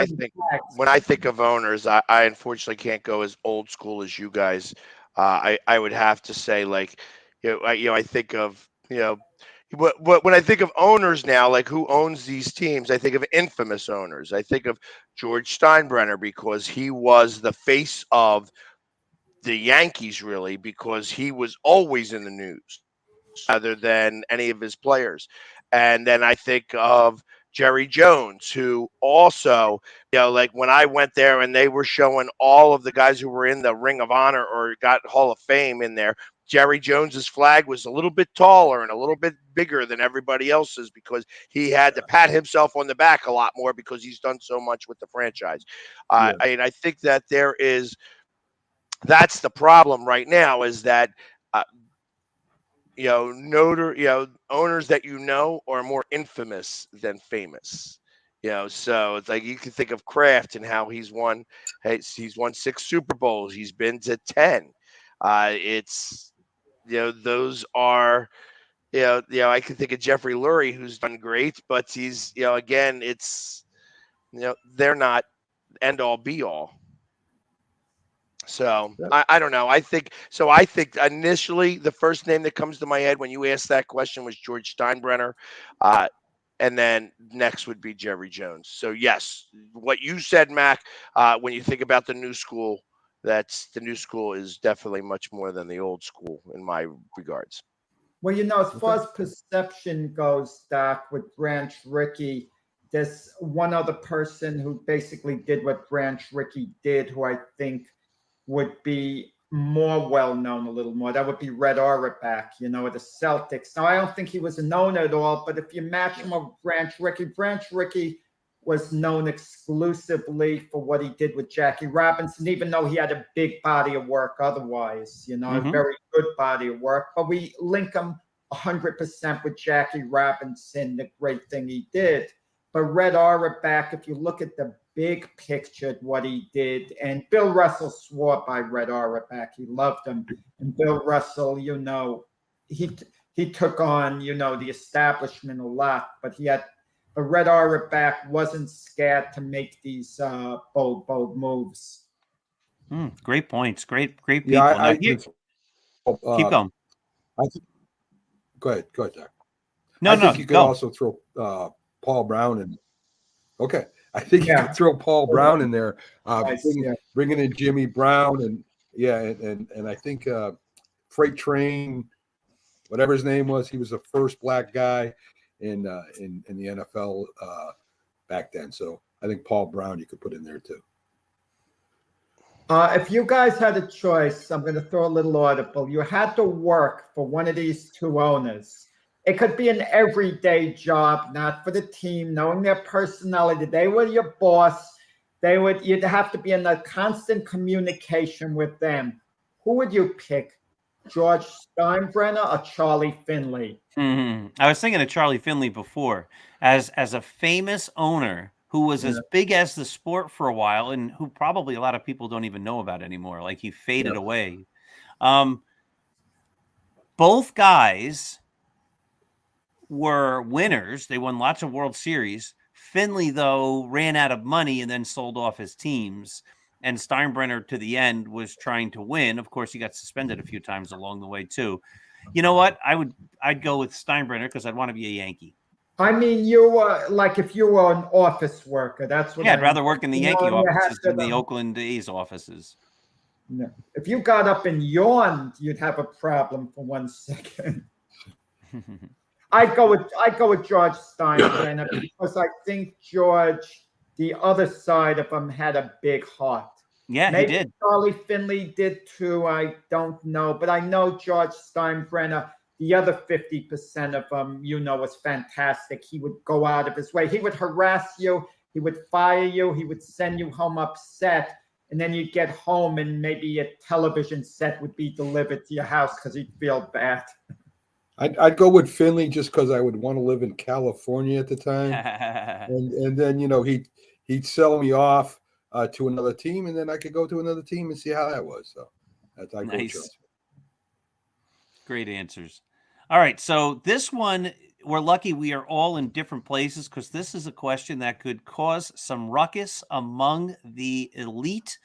I think of owners, I unfortunately can't go as old school as you guys. I would have to say, like, I think of, when I think of owners now, like who owns these teams, I think of infamous owners. I think of George Steinbrenner because he was the face of the Yankees, really, because he was always in the news other than any of his players. And then I think of Jerry Jones, who also, like when I went there and they were showing all of the guys who were in the Ring of Honor or got Hall of Fame in there, Jerry Jones's flag was a little bit taller and a little bit bigger than everybody else's because he had to pat himself on the back a lot more because he's done so much with the franchise. And I think that that's the problem right now is that owners that are more infamous than famous. So it's like you can think of Kraft and how he's won 6 Super Bowls. He's been to 10. Those are, I can think of Jeffrey Lurie, who's done great, but he's, again, it's, they're not end all be all. So I don't know. I think initially the first name that comes to my head when you asked that question was George Steinbrenner. And then next would be Jerry Jones. So yes, what you said, Mac, when you think about the new school, the new school is definitely much more than the old school in my regards. Well, as far as perception goes, Doc, with Branch Rickey, there's one other person who basically did what Branch Rickey did, who I think would be more well-known a little more. That would be Red Auerbach, you know, of the Celtics. Now, I don't think he was a known at all, but if you match him with Branch Rickey was known exclusively for what he did with Jackie Robinson, even though he had a big body of work otherwise, you know, a very good body of work. But we link him 100% with Jackie Robinson, the great thing he did. But Red Auerbach, if you look at the big picture, what he did, and Bill Russell swore by Red Auerbach. He loved him. And Bill Russell, you know, he took on, you know, the establishment a lot, but Red Auerbach wasn't scared to make these bold moves. Great points. Great people. Yeah, keep going. Go ahead, Doc. No, I think you could also throw Paul Brown in. Okay. I think you could throw Paul Brown in there, bringing in Jimmy Brown and I think Freight Train, whatever his name was, he was the first black guy in the NFL back then. So I think Paul Brown you could put in there too. If you guys had a choice, I'm going to throw a little audible. You had to work for one of these two owners. It could be an everyday job, not for the team, knowing their personality. They were your boss. You'd have to be in a constant communication with them. Who would you pick? George Steinbrenner or Charlie Finley? I was thinking of Charlie Finley before, as a famous owner who was as big as the sport for a while, and who probably a lot of people don't even know about anymore. Like, he faded away. Both guys were winners. They won lots of World Series. Finley, though, ran out of money and then sold off his teams. And Steinbrenner, to the end, was trying to win. Of course, he got suspended a few times along the way, too. You know what? I'd go with Steinbrenner because I'd want to be a Yankee. I mean, you were like, if you were an office worker, that's what. Yeah, I'd rather work in the Yankee offices than the Oakland A's offices. No. If you got up and yawned, you'd have a problem for 1 second. I'd go with George Steinbrenner because I think George, the other side of him, had a big heart. Yeah, maybe he did. Charlie Finley did too. I don't know, but I know George Steinbrenner, the other 50% of him, you know, was fantastic. He would go out of his way. He would harass you. He would fire you. He would send you home upset. And then you'd get home and maybe a television set would be delivered to your house because he'd feel bad. I'd go with Finley just because I would want to live in California at the time, and then, you know, he'd sell me off to another team, and then I could go to another team and see how that was. So that's nice. Great answers. All right, so this one, we're lucky we are all in different places because this is a question that could cause some ruckus among the elite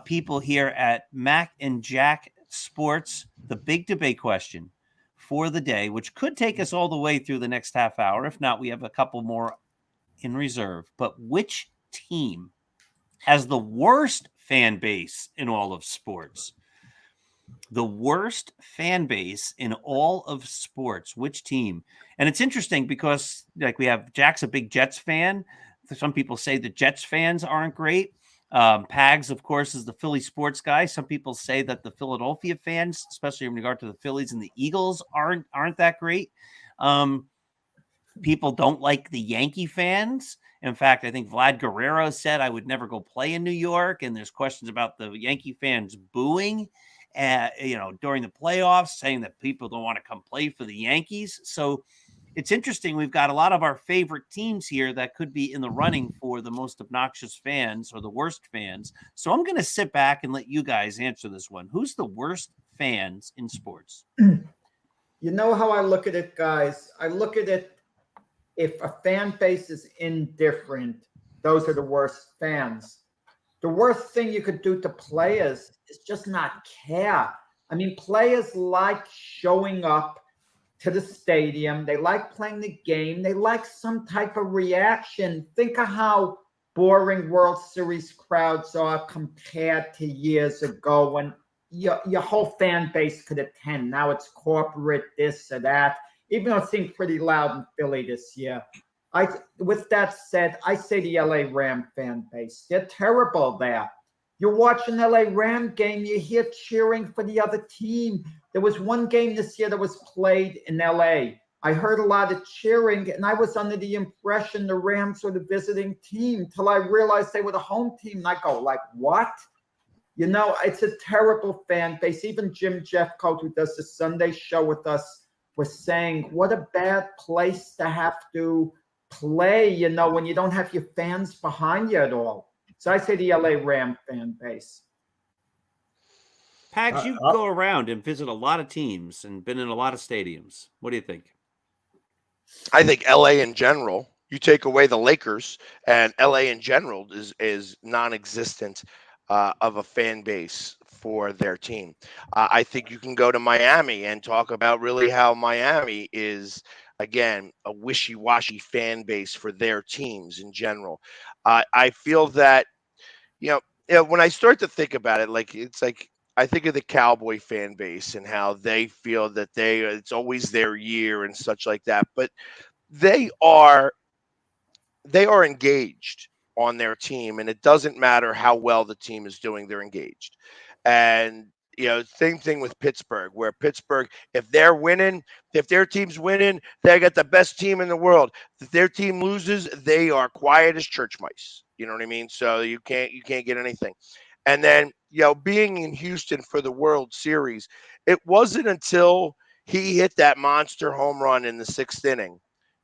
people here at Mac and Jack Sports. The big debate question for the day, which could take us all the way through the next half hour. If not, we have a couple more in reserve. But which team has the worst fan base in all of sports? The worst fan base in all of sports. Which team? And it's interesting because, like, we have Jack's a big Jets fan. Some people say the Jets fans aren't great. Pags, of course, is the Philly sports guy. Some people say that the Philadelphia fans, especially in regard to the Phillies and the Eagles, aren't that great. People don't like the Yankee fans. In fact, I think Vlad Guerrero said I would never go play in New York. And there's questions about the Yankee fans booing, during the playoffs, saying that people don't want to come play for the Yankees. So it's interesting. We've got a lot of our favorite teams here that could be in the running for the most obnoxious fans or the worst fans. So I'm going to sit back and let you guys answer this one. Who's the worst fans in sports? You know how I look at it, guys? I look at it, if a fan base is indifferent, those are the worst fans. The worst thing you could do to players is just not care. I mean, players like showing up to the stadium. They like playing the game. They like some type of reaction. Think of how boring World Series crowds are compared to years ago when your whole fan base could attend. Now it's corporate, this or that, even though it seemed pretty loud in Philly this year. With that said, I say the LA Ram fan base. They're terrible there. You watch an LA Ram game, you hear cheering for the other team. There was one game this year that was played in LA. I heard a lot of cheering, and I was under the impression the Rams were the visiting team till I realized they were the home team. And I go, like, what? You know, it's a terrible fan base. Even Jim Jeffcoat, who does the Sunday show with us, was saying, what a bad place to have to play, you know, when you don't have your fans behind you at all. So I say the LA Ram fan base. Pags, you go around and visit a lot of teams and been in a lot of stadiums. What do you think? I think LA in general, you take away the Lakers, and LA in general is non-existent of a fan base for their team. I think you can go to Miami and talk about really how Miami is, again, a wishy-washy fan base for their teams in general. I feel that, you know, when I start to think about it, like it's like I think of the Cowboy fan base and how they feel that it's always their year and such like that. But they are engaged on their team, and it doesn't matter how well the team is doing, they're engaged. And, you know, same thing with Pittsburgh, where Pittsburgh, if they're winning, if their team's winning, they got the best team in the world. If their team loses, they are quiet as church mice. You know what I mean? So you can't get anything. And then, you know, being in Houston for the World Series, it wasn't until he hit that monster home run in the 6th inning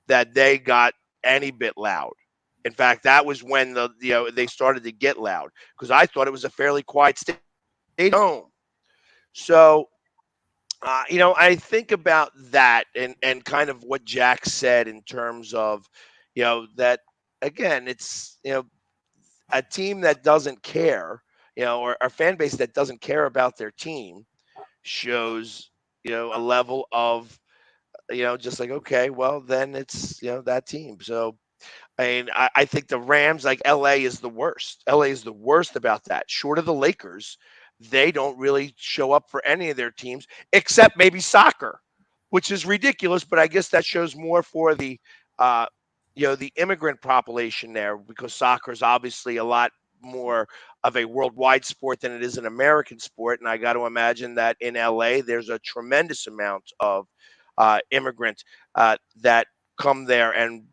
that they got any bit loud. In fact, that was when they started to get loud, because I thought it was a fairly quiet stadium. So, you know, I think about that and kind of what Jack said in terms of, you know, that again, it's, you know, a team that doesn't care, you know, or a fan base that doesn't care about their team shows, you know, a level of, you know, just like, okay, well, then it's, you know, that team. So, I mean, I think the Rams, like LA is the worst. LA is the worst about that. Short of the Lakers, they don't really show up for any of their teams except maybe soccer, which is ridiculous. But I guess that shows more for the, you know, the immigrant population there, because soccer is obviously a lot more of a worldwide sport than it is an American sport. And I got to imagine that in LA, there's a tremendous amount of immigrants that come there and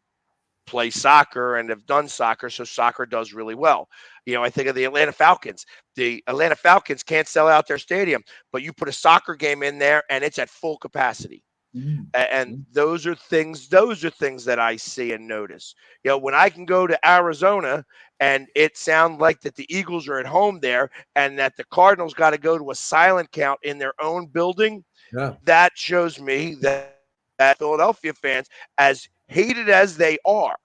play soccer and have done soccer. So soccer does really well. You know, I think of the Atlanta Falcons. The Atlanta Falcons can't sell out their stadium, but you put a soccer game in there and it's at full capacity. And those are things that I see and notice. You know, when I can go to Arizona and it sounds like that the Eagles are at home there and that the Cardinals got to go to a silent count in their own building, that shows me that Philadelphia fans, as hated as they are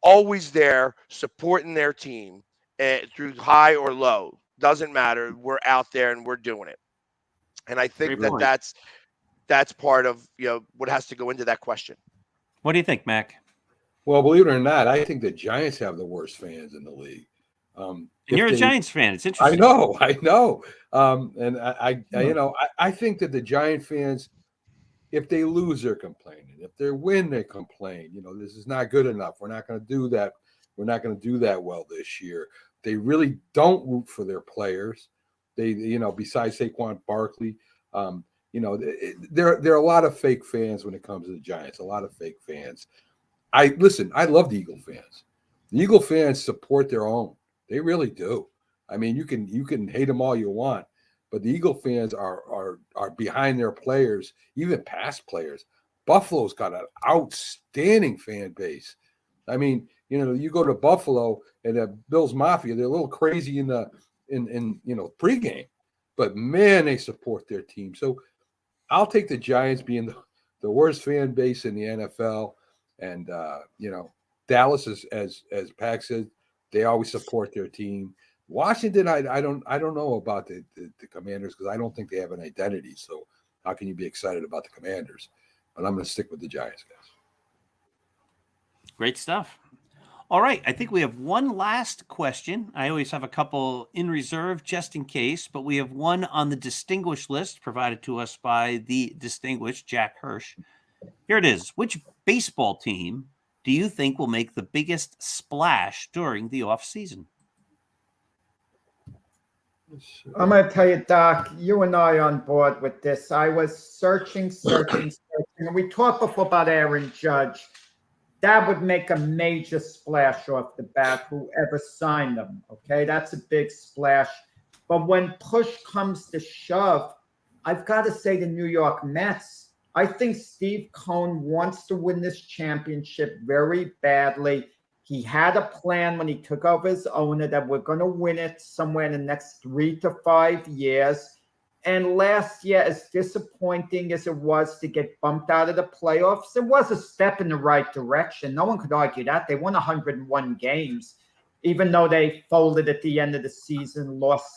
always there supporting their team through high or low. Doesn't matter. We're out there and we're doing it. And I think that's part of, you know, what has to go into that question. What do you think, Mac? Well, believe it or not, I think the Giants have the worst fans in the league. And you're a Giants fan. It's interesting. I know. And I you know, I think that the Giant fans, if they lose, they're complaining. If they win, they complain. You know, this is not good enough. We're not going to do that. We're not going to do that well this year. They really don't root for their players. They, you know, besides Saquon Barkley, you know, there are a lot of fake fans when it comes to the Giants. A lot of fake fans. I love the Eagle fans. The Eagle fans support their own. They really do. I mean, you can hate them all you want, but the Eagle fans are behind their players, even past players. Buffalo's got an outstanding fan base. I mean, you know, you go to Buffalo and the Bills Mafia, they're a little crazy in you know, pregame, but man, they support their team. So I'll take the Giants being the worst fan base in the NFL, and you know, Dallas is, as Pac said, they always support their team. Washington, I don't know about the Commanders, because I don't think they have an identity. So how can you be excited about the Commanders? But I'm going to stick with the Giants, guys. Great stuff. All right. I think we have one last question. I always have a couple in reserve just in case, but we have one on the distinguished list provided to us by the distinguished Jack Hirsch. Here it is. Which baseball team do you think will make the biggest splash during the offseason? I'm going to tell you, Doc, you and I on board with this. I was searching. And we talked before about Aaron Judge. That would make a major splash off the bat, whoever signed them. Okay, that's a big splash. But when push comes to shove, I've got to say the New York Mets. I think Steve Cohen wants to win this championship very badly. He had a plan when he took over as owner that we're going to win it somewhere in the next 3 to 5 years. And last year, as disappointing as it was to get bumped out of the playoffs, it was a step in the right direction. No one could argue that. They won 101 games, even though they folded at the end of the season, lost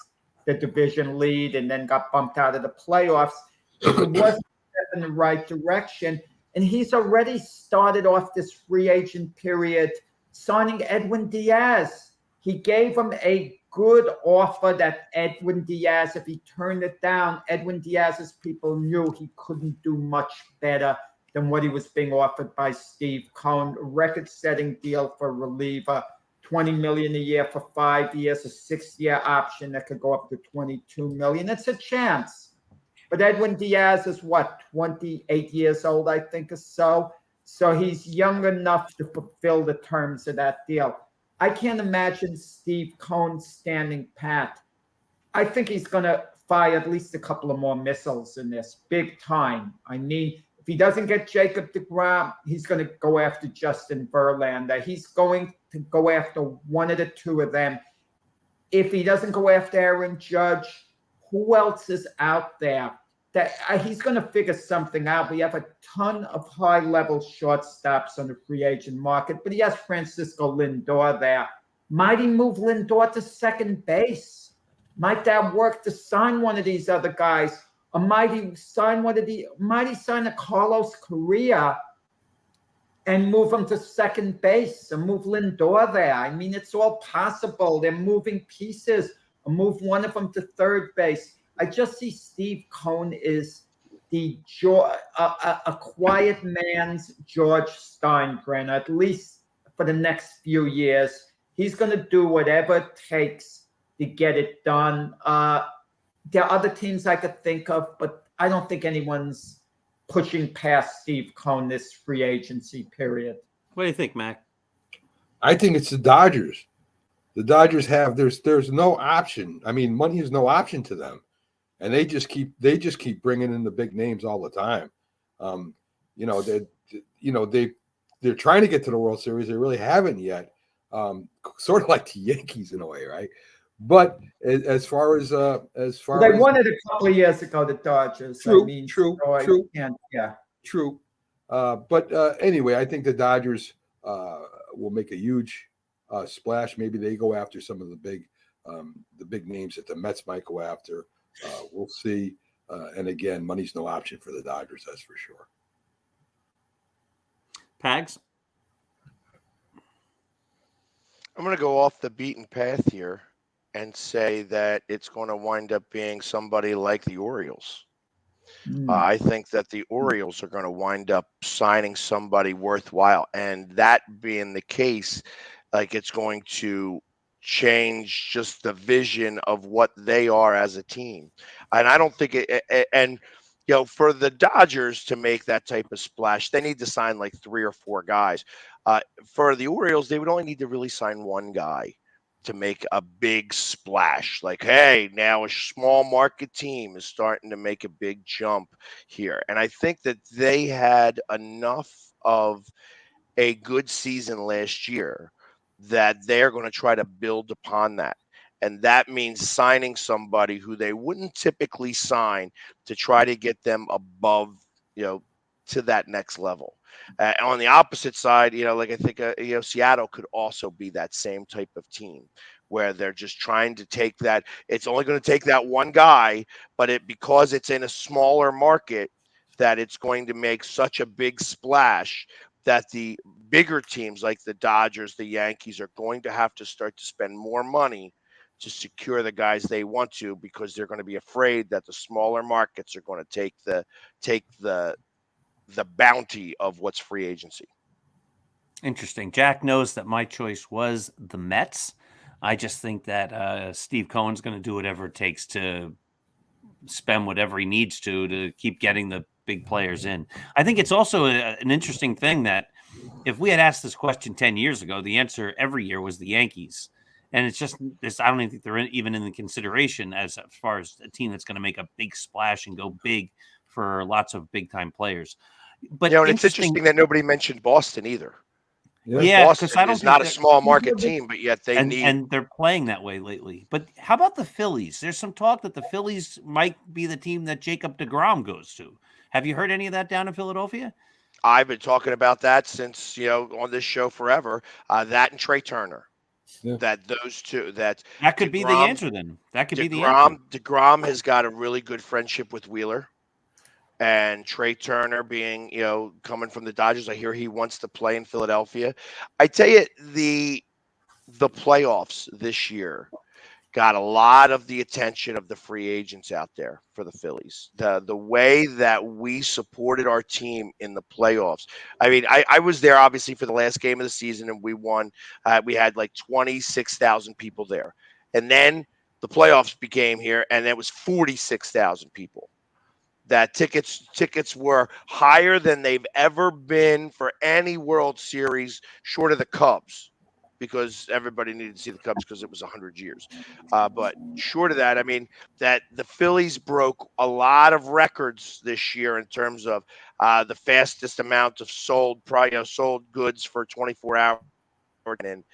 the division lead, and then got bumped out of the playoffs. It was a step in the right direction. And he's already started off this free agent period signing Edwin Diaz. He gave him a good offer that Edwin Diaz, if he turned it down, Edwin Diaz's people knew he couldn't do much better than what he was being offered by Steve Cohen. A record-setting deal for a reliever, $20 million a year for 5 years, a 6-year option that could go up to $22 million. It's a chance. But Edwin Diaz is what, 28 years old, I think, or so. So he's young enough to fulfill the terms of that deal. I can't imagine Steve Cohen standing pat. I think he's going to fire at least a couple of more missiles in this, big time. I mean, if he doesn't get Jacob deGrom, he's going to go after Justin Verlander. He's going to go after one of the two of them. If he doesn't go after Aaron Judge, who else is out there? That he's going to figure something out. We have a ton of high-level shortstops on the free agent market, but he has Francisco Lindor there. Might he move Lindor to second base? Might that work to sign one of these other guys? Or might he sign a Carlos Correa and move him to second base and move Lindor there? I mean, it's all possible. They're moving pieces, or move one of them to third base. I just see Steve Cohen is a quiet man's George Steinbrenner, at least for the next few years. He's going to do whatever it takes to get it done. There are other teams I could think of, but I don't think anyone's pushing past Steve Cohen this free agency period. What do you think, Mac? I think it's the Dodgers. The Dodgers have there's no option. I mean, money is no option to them. And they just keep bringing in the big names all the time. They're trying to get to the World Series. They really haven't yet. Sort of like the Yankees in a way, right? But as far as they won it a couple of years ago, the Dodgers. True. But anyway, I think the Dodgers will make a huge splash. Maybe they go after some of the big names that the Mets might go after. We'll see. And again, money's no option for the Dodgers, that's for sure. Pags? I'm going to go off the beaten path here and say that it's going to wind up being somebody like the Orioles. I think that the Orioles are going to wind up signing somebody worthwhile. And that being the case, like, it's going to change just the vision of what they are as a team. And I don't think for the Dodgers to make that type of splash, they need to sign like 3 or 4 guys. For the Orioles, they would only need to really sign one guy to make a big splash. Like, hey, now a small market team is starting to make a big jump here. And I think that they had enough of a good season last year that they're going to try to build upon that. And that means signing somebody who they wouldn't typically sign to try to get them above, to that next level. On the opposite side, I think Seattle could also be that same type of team where they're just trying to take that. It's only going to take that one guy, but because it's in a smaller market, that it's going to make such a big splash that the bigger teams like the Dodgers, the Yankees are going to have to start to spend more money to secure the guys they want to, because they're going to be afraid that the smaller markets are going to take the bounty of what's free agency. Interesting. Jack knows that my choice was the Mets. I just think that Steve Cohen's going to do whatever it takes to spend whatever he needs to keep getting the big players in. I think it's also an interesting thing that if we had asked this question 10 years ago, the answer every year was the Yankees. And it's just this. I don't even think they're even in the consideration as far as a team that's going to make a big splash and go big for lots of big time players. But and it's interesting that nobody mentioned Boston either. Yeah, Boston because I don't is not a think small market team, but yet they and they're playing that way lately. But how about the Phillies? There's some talk that the Phillies might be the team that Jacob deGrom goes to. Have you heard any of that down in Philadelphia? I've been talking about that since on this show forever. That and Trey Turner. Yeah. That those two. That could be the answer then. That could be the answer. DeGrom has got a really good friendship with Wheeler. And Trey Turner being, coming from the Dodgers, I hear he wants to play in Philadelphia. I tell you, the playoffs this year got a lot of the attention of the free agents out there for the Phillies. The way that we supported our team in the playoffs. I mean, I was there obviously for the last game of the season, and we won. We had like 26,000 people there. And then the playoffs became here, and it was 46,000 people. That tickets were higher than they've ever been for any World Series short of the Cubs, because everybody needed to see the Cubs because it was 100 years. But short of that, I mean, that the Phillies broke a lot of records this year in terms of the fastest amount of sold goods for 24 hours, and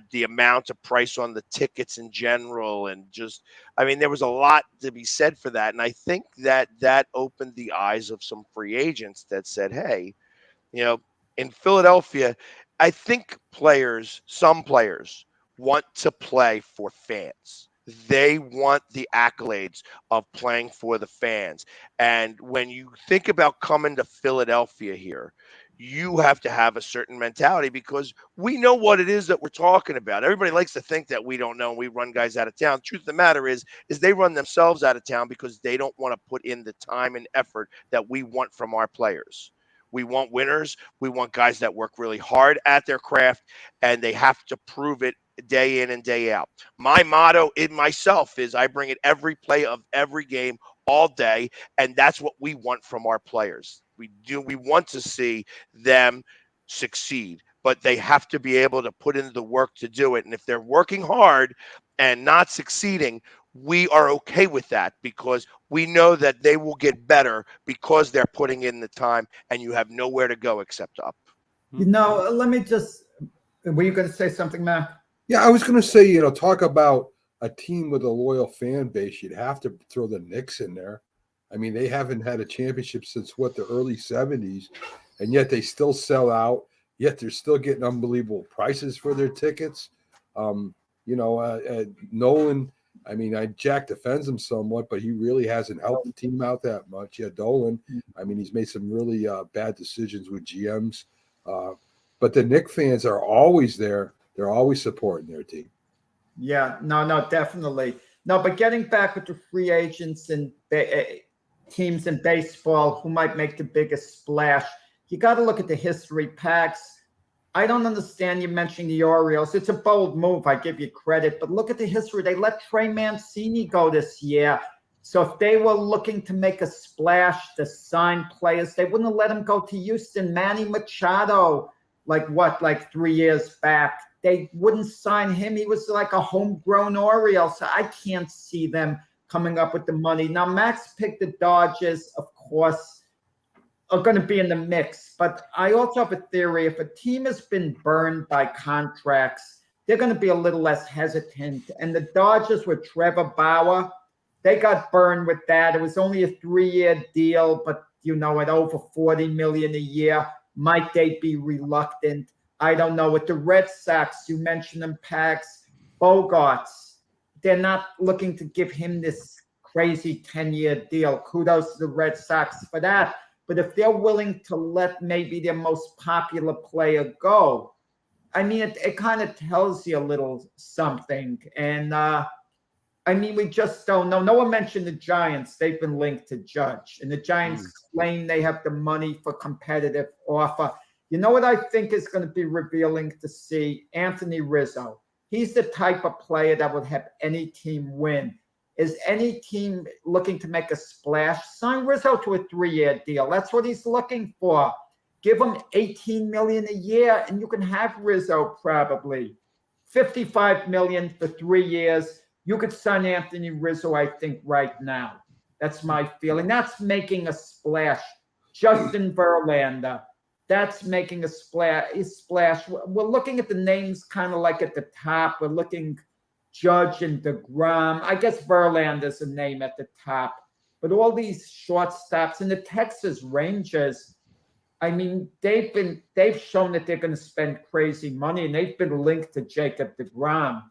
the amount of price on the tickets in general. And just, I mean, there was a lot to be said for that. And I think that opened the eyes of some free agents that said, hey, in Philadelphia, I think some players want to play for fans. They want the accolades of playing for the fans. And when you think about coming to Philadelphia here, you have to have a certain mentality, because we know what it is that we're talking about. Everybody likes to think that we don't know and we run guys out of town. Truth of the matter is they run themselves out of town because they don't want to put in the time and effort that we want from our players. We want winners. We want guys that work really hard at their craft, and they have to prove it day in and day out. My motto in myself is I bring it every play of every game all day, and that's what we want from our players. We want to see them succeed, but they have to be able to put in the work to do it. And if they're working hard and not succeeding, we are okay with that, because we know that they will get better because they're putting in the time, and you have nowhere to go except up. Let me just, were you going to say something, Matt? Yeah, I was going to say, talk about a team with a loyal fan base. You'd have to throw the Knicks in there. I mean, they haven't had a championship since the early 70s, and yet they still sell out. Yet they're still getting unbelievable prices for their tickets. Nolan, I mean, Jack defends him somewhat, but he really hasn't helped the team out that much. Yeah, Dolan, I mean, he's made some really bad decisions with GMs. But the Knicks fans are always there. They're always supporting their team. Yeah, no, definitely. No, but getting back with the free agents and teams in baseball who might make the biggest splash, you got to look at the history. Pax, I don't understand you mentioning the Orioles. It's a bold move. I give you credit. But look at the history. They let Trey Mancini go this year. So if they were looking to make a splash to sign players, they wouldn't have let him go to Houston. Manny Machado, like 3 years back. They wouldn't sign him. He was like a homegrown Oriole. So I can't see them coming up with the money. Now, Max picked the Dodgers, of course, are going to be in the mix. But I also have a theory. If a team has been burned by contracts, they're going to be a little less hesitant. And the Dodgers with Trevor Bauer, they got burned with that. It was only a 3-year deal, but, at over $40 million a year, might they be reluctant? I don't know. With the Red Sox, you mentioned them, Pax, Bogarts. They're not looking to give him this crazy 10-year deal. Kudos to the Red Sox for that. But if they're willing to let maybe their most popular player go, I mean, it kind of tells you a little something. And, we just don't know. No one mentioned the Giants. They've been linked to Judge. And the Giants claim they have the money for competitive offer. You know what I think is going to be revealing to see? Anthony Rizzo. He's the type of player that would have any team win. Is any team looking to make a splash? Sign Rizzo to a 3-year deal. That's what he's looking for. Give him $18 million a year, and you can have Rizzo probably. $55 million for 3 years. You could sign Anthony Rizzo, I think, right now. That's my feeling. That's making a splash. Justin Verlander. That's making a splash. We're looking at the names kind of like at the top. We're looking Judge and DeGrom. I guess Verlander's a name at the top. But all these shortstops and the Texas Rangers, I mean, they've shown that they're going to spend crazy money, and they've been linked to Jacob DeGrom.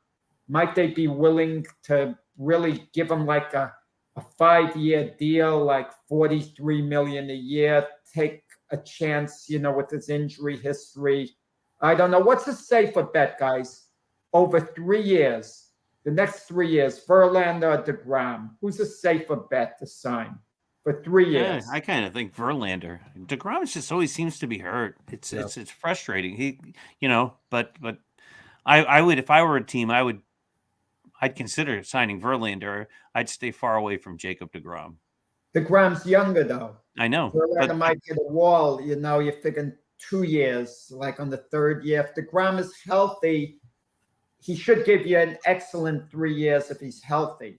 Might they be willing to really give him like a 5-year deal, like $43 million a year, take a chance, with his injury history? I don't know. What's a safer bet, guys? Over 3 years, the next 3 years, Verlander or DeGrom? Who's a safer bet to sign for 3 years? Yeah, I kind of think Verlander. DeGrom just always seems to be hurt. It's frustrating. But I would, if I were a team, I'd consider signing Verlander. I'd stay far away from Jacob DeGrom. DeGrom's younger, though. I know. Verlander might get a wall. You're figuring 2 years, like on the 3rd year. If DeGrom is healthy, he should give you an excellent 3 years if he's healthy.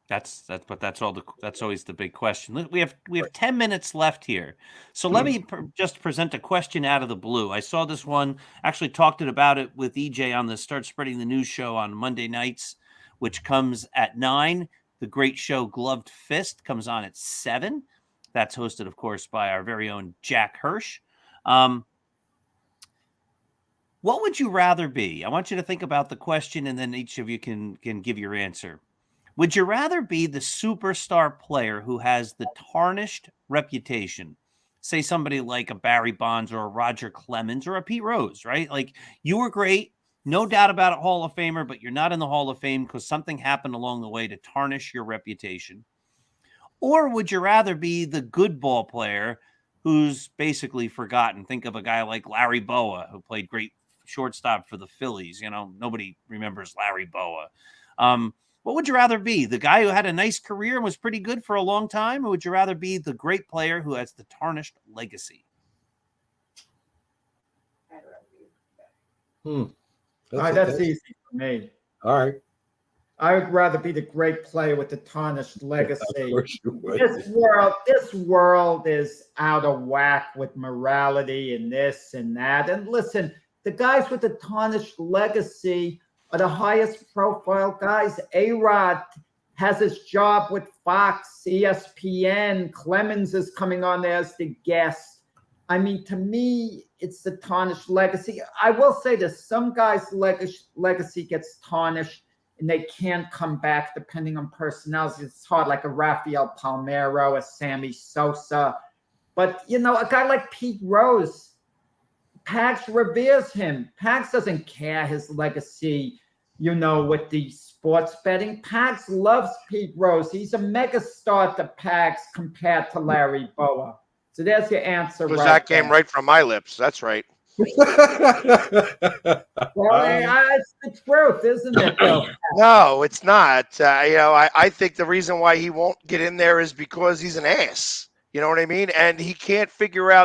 That's always the big question. We have 10 minutes left here. So let me just present a question out of the blue. I saw this one, actually talked about it with EJ on the Start Spreading the News show on Monday nights, which comes at 9. The great show Gloved Fist comes on at 7. That's hosted, of course, by our very own Jack Hirsch. What would you rather be? I want you to think about the question, and then each of you can give your answer. Would you rather be the superstar player who has the tarnished reputation? Say somebody like a Barry Bonds or a Roger Clemens or a Pete Rose, right? Like, you were great, no doubt about it, Hall of Famer, but you're not in the Hall of Fame because something happened along the way to tarnish your reputation. Or would you rather be the good ball player who's basically forgotten? Think of a guy like Larry Bowa, who played great shortstop for the Phillies. Nobody remembers Larry Bowa. What would you rather be? The guy who had a nice career and was pretty good for a long time? Or would you rather be the great player who has the tarnished legacy? That's easy for me. All right. I would rather be the great player with the tarnished legacy. Of course you would. This world is out of whack with morality and this and that. And listen, the guys with the tarnished legacy are the highest profile guys. A-Rod has his job with Fox, ESPN. Clemens is coming on there as the guest. I mean, to me, it's the tarnished legacy. I will say this, some guys' legacy gets tarnished and they can't come back depending on personality. It's hard, like a Rafael Palmeiro, a Sammy Sosa. But, a guy like Pete Rose, Pags reveres him. Pags doesn't care his legacy, with the sports betting. Pags loves Pete Rose. He's a megastar to Pags compared to Larry Bowa. So there's your answer. Because that came right from my lips. That's right. Well, it's the truth, isn't it, Bill? No, it's not. I think the reason why he won't get in there is because he's an ass. You know what I mean? And he can't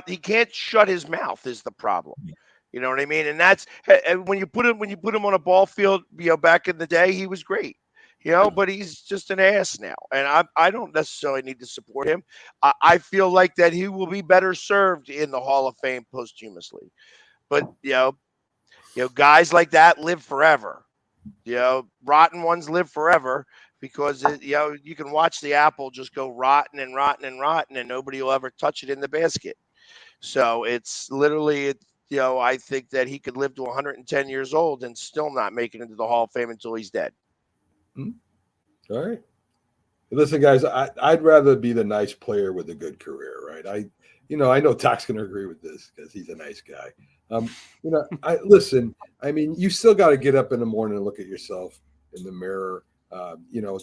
he can't shut his mouth is the problem. You know what I mean? And that's when you put him on a ball field, back in the day, he was great. But he's just an ass now. And I don't necessarily need to support him. I feel like that he will be better served in the Hall of Fame posthumously. But, guys like that live forever. Rotten ones live forever because, you can watch the apple just go rotten and rotten and rotten and nobody will ever touch it in the basket. So it's literally, I think that he could live to 110 years old and still not make it into the Hall of Fame until he's dead. All right. Listen, guys, I'd rather be the nice player with a good career, right? I know Doc's going to agree with this because he's a nice guy. Listen, I mean, you still got to get up in the morning and look at yourself in the mirror. You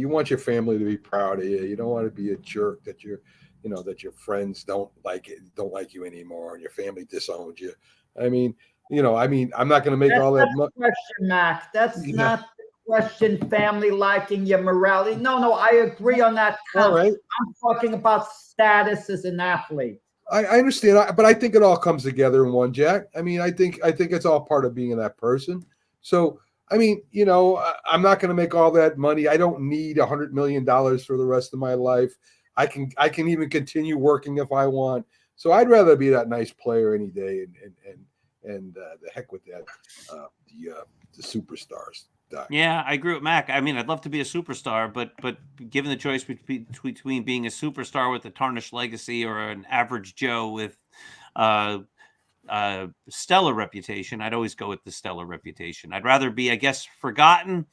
want your family to be proud of you. You don't want to be a jerk that that your friends don't like you anymore and your family disowns you. I mean, I mean, I'm not going to make That's all that not the money. question, Mac. That's Yeah. not the question. Family liking your morality. No, I agree on that count. All right. I'm talking about status as an athlete. I understand, but I think it all comes together in one, Jack. I mean, I think it's all part of being that person. So, I mean, I'm not going to make all that money. I don't need $100 million for the rest of my life. I can even continue working if I want. So I'd rather be that nice player any day, and the heck with that, the superstars. Doc. Yeah, I agree with Mac. I mean, I'd love to be a superstar, but given the choice between being a superstar with a tarnished legacy or an average Joe with stellar reputation, I'd always go with the stellar reputation. I'd rather be, I guess, forgotten,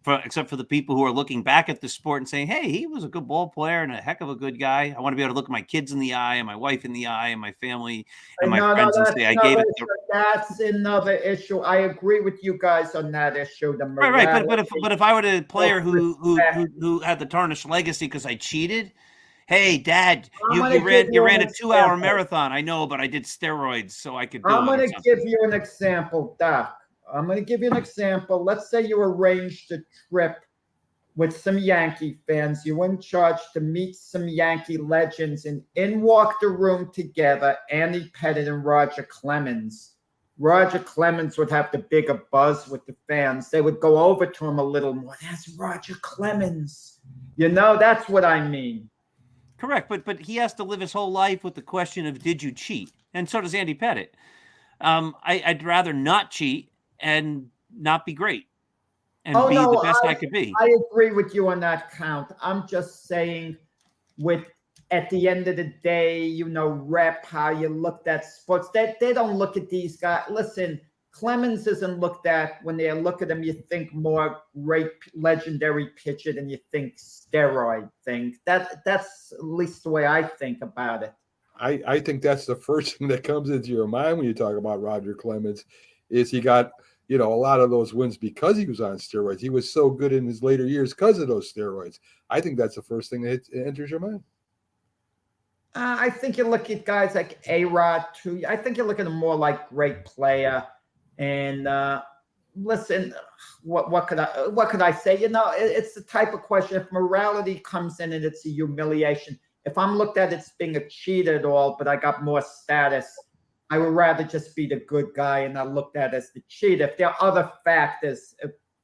except for the people who are looking back at the sport and saying, hey, he was a good ball player and a heck of a good guy. I want to be able to look my kids in the eye and my wife in the eye and my family and my friends and say, I gave it. That's another issue. I agree with you guys on that issue. Right. But if I were a player who had the tarnished legacy because I cheated, hey, Dad, you ran a 2-hour marathon. I know, but I did steroids so I could do it. I'm going to give you an example, Doc. I'm going to give you an example. Let's say you arranged a trip with some Yankee fans. You were in charge to meet some Yankee legends, and in walked the room together Andy Pettitte and Roger Clemens. Roger Clemens would have the bigger buzz with the fans. They would go over to him a little more. That's Roger Clemens. That's what I mean. Correct, but he has to live his whole life with the question of, did you cheat? And so does Andy Pettitte. I'd rather not cheat and not be great and be the best I could be. I agree with you on that count. I'm just saying at the end of the day, rep, how you looked at sports. They don't look at these guys. Listen, Clemens isn't looked at. When they look at him, you think more great legendary pitcher than you think steroid thing. That's at least the way I think about it. I think that's the first thing that comes into your mind when you talk about Roger Clemens is he got, a lot of those wins because he was on steroids. He was so good in his later years because of those steroids. I think that's the first thing that enters your mind. I think you look at guys like A-Rod too. I think you look at him more like great player. And listen, what could I say? It's the type of question. If morality comes in and it's a humiliation, if I'm looked at as being a cheat at all, but I got more status, I would rather just be the good guy and not looked at as the cheat. If there are other factors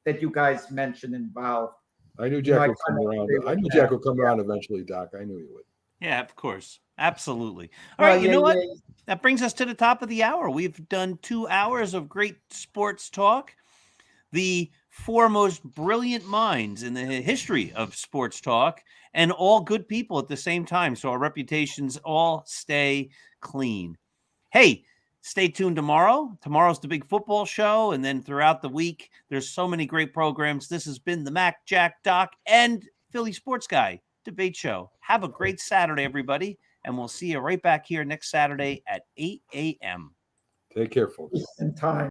that you guys mentioned involved. I knew Jack would come around. I knew Jack would come around eventually, Doc. I knew he would. Yeah, of course. Absolutely. All right, you know what? That brings us to the top of the hour. We've done 2 hours of great sports talk. The 4 most brilliant minds in the history of sports talk, and all good people at the same time. So our reputations all stay clean. Hey, stay tuned tomorrow. Tomorrow's the big football show. And then throughout the week, there's so many great programs. This has been the Mac, Jack, Doc, and Philly Sports Guy debate show. Have a great Saturday, everybody. And we'll see you right back here next Saturday at 8 a.m. Take care, folks. In time.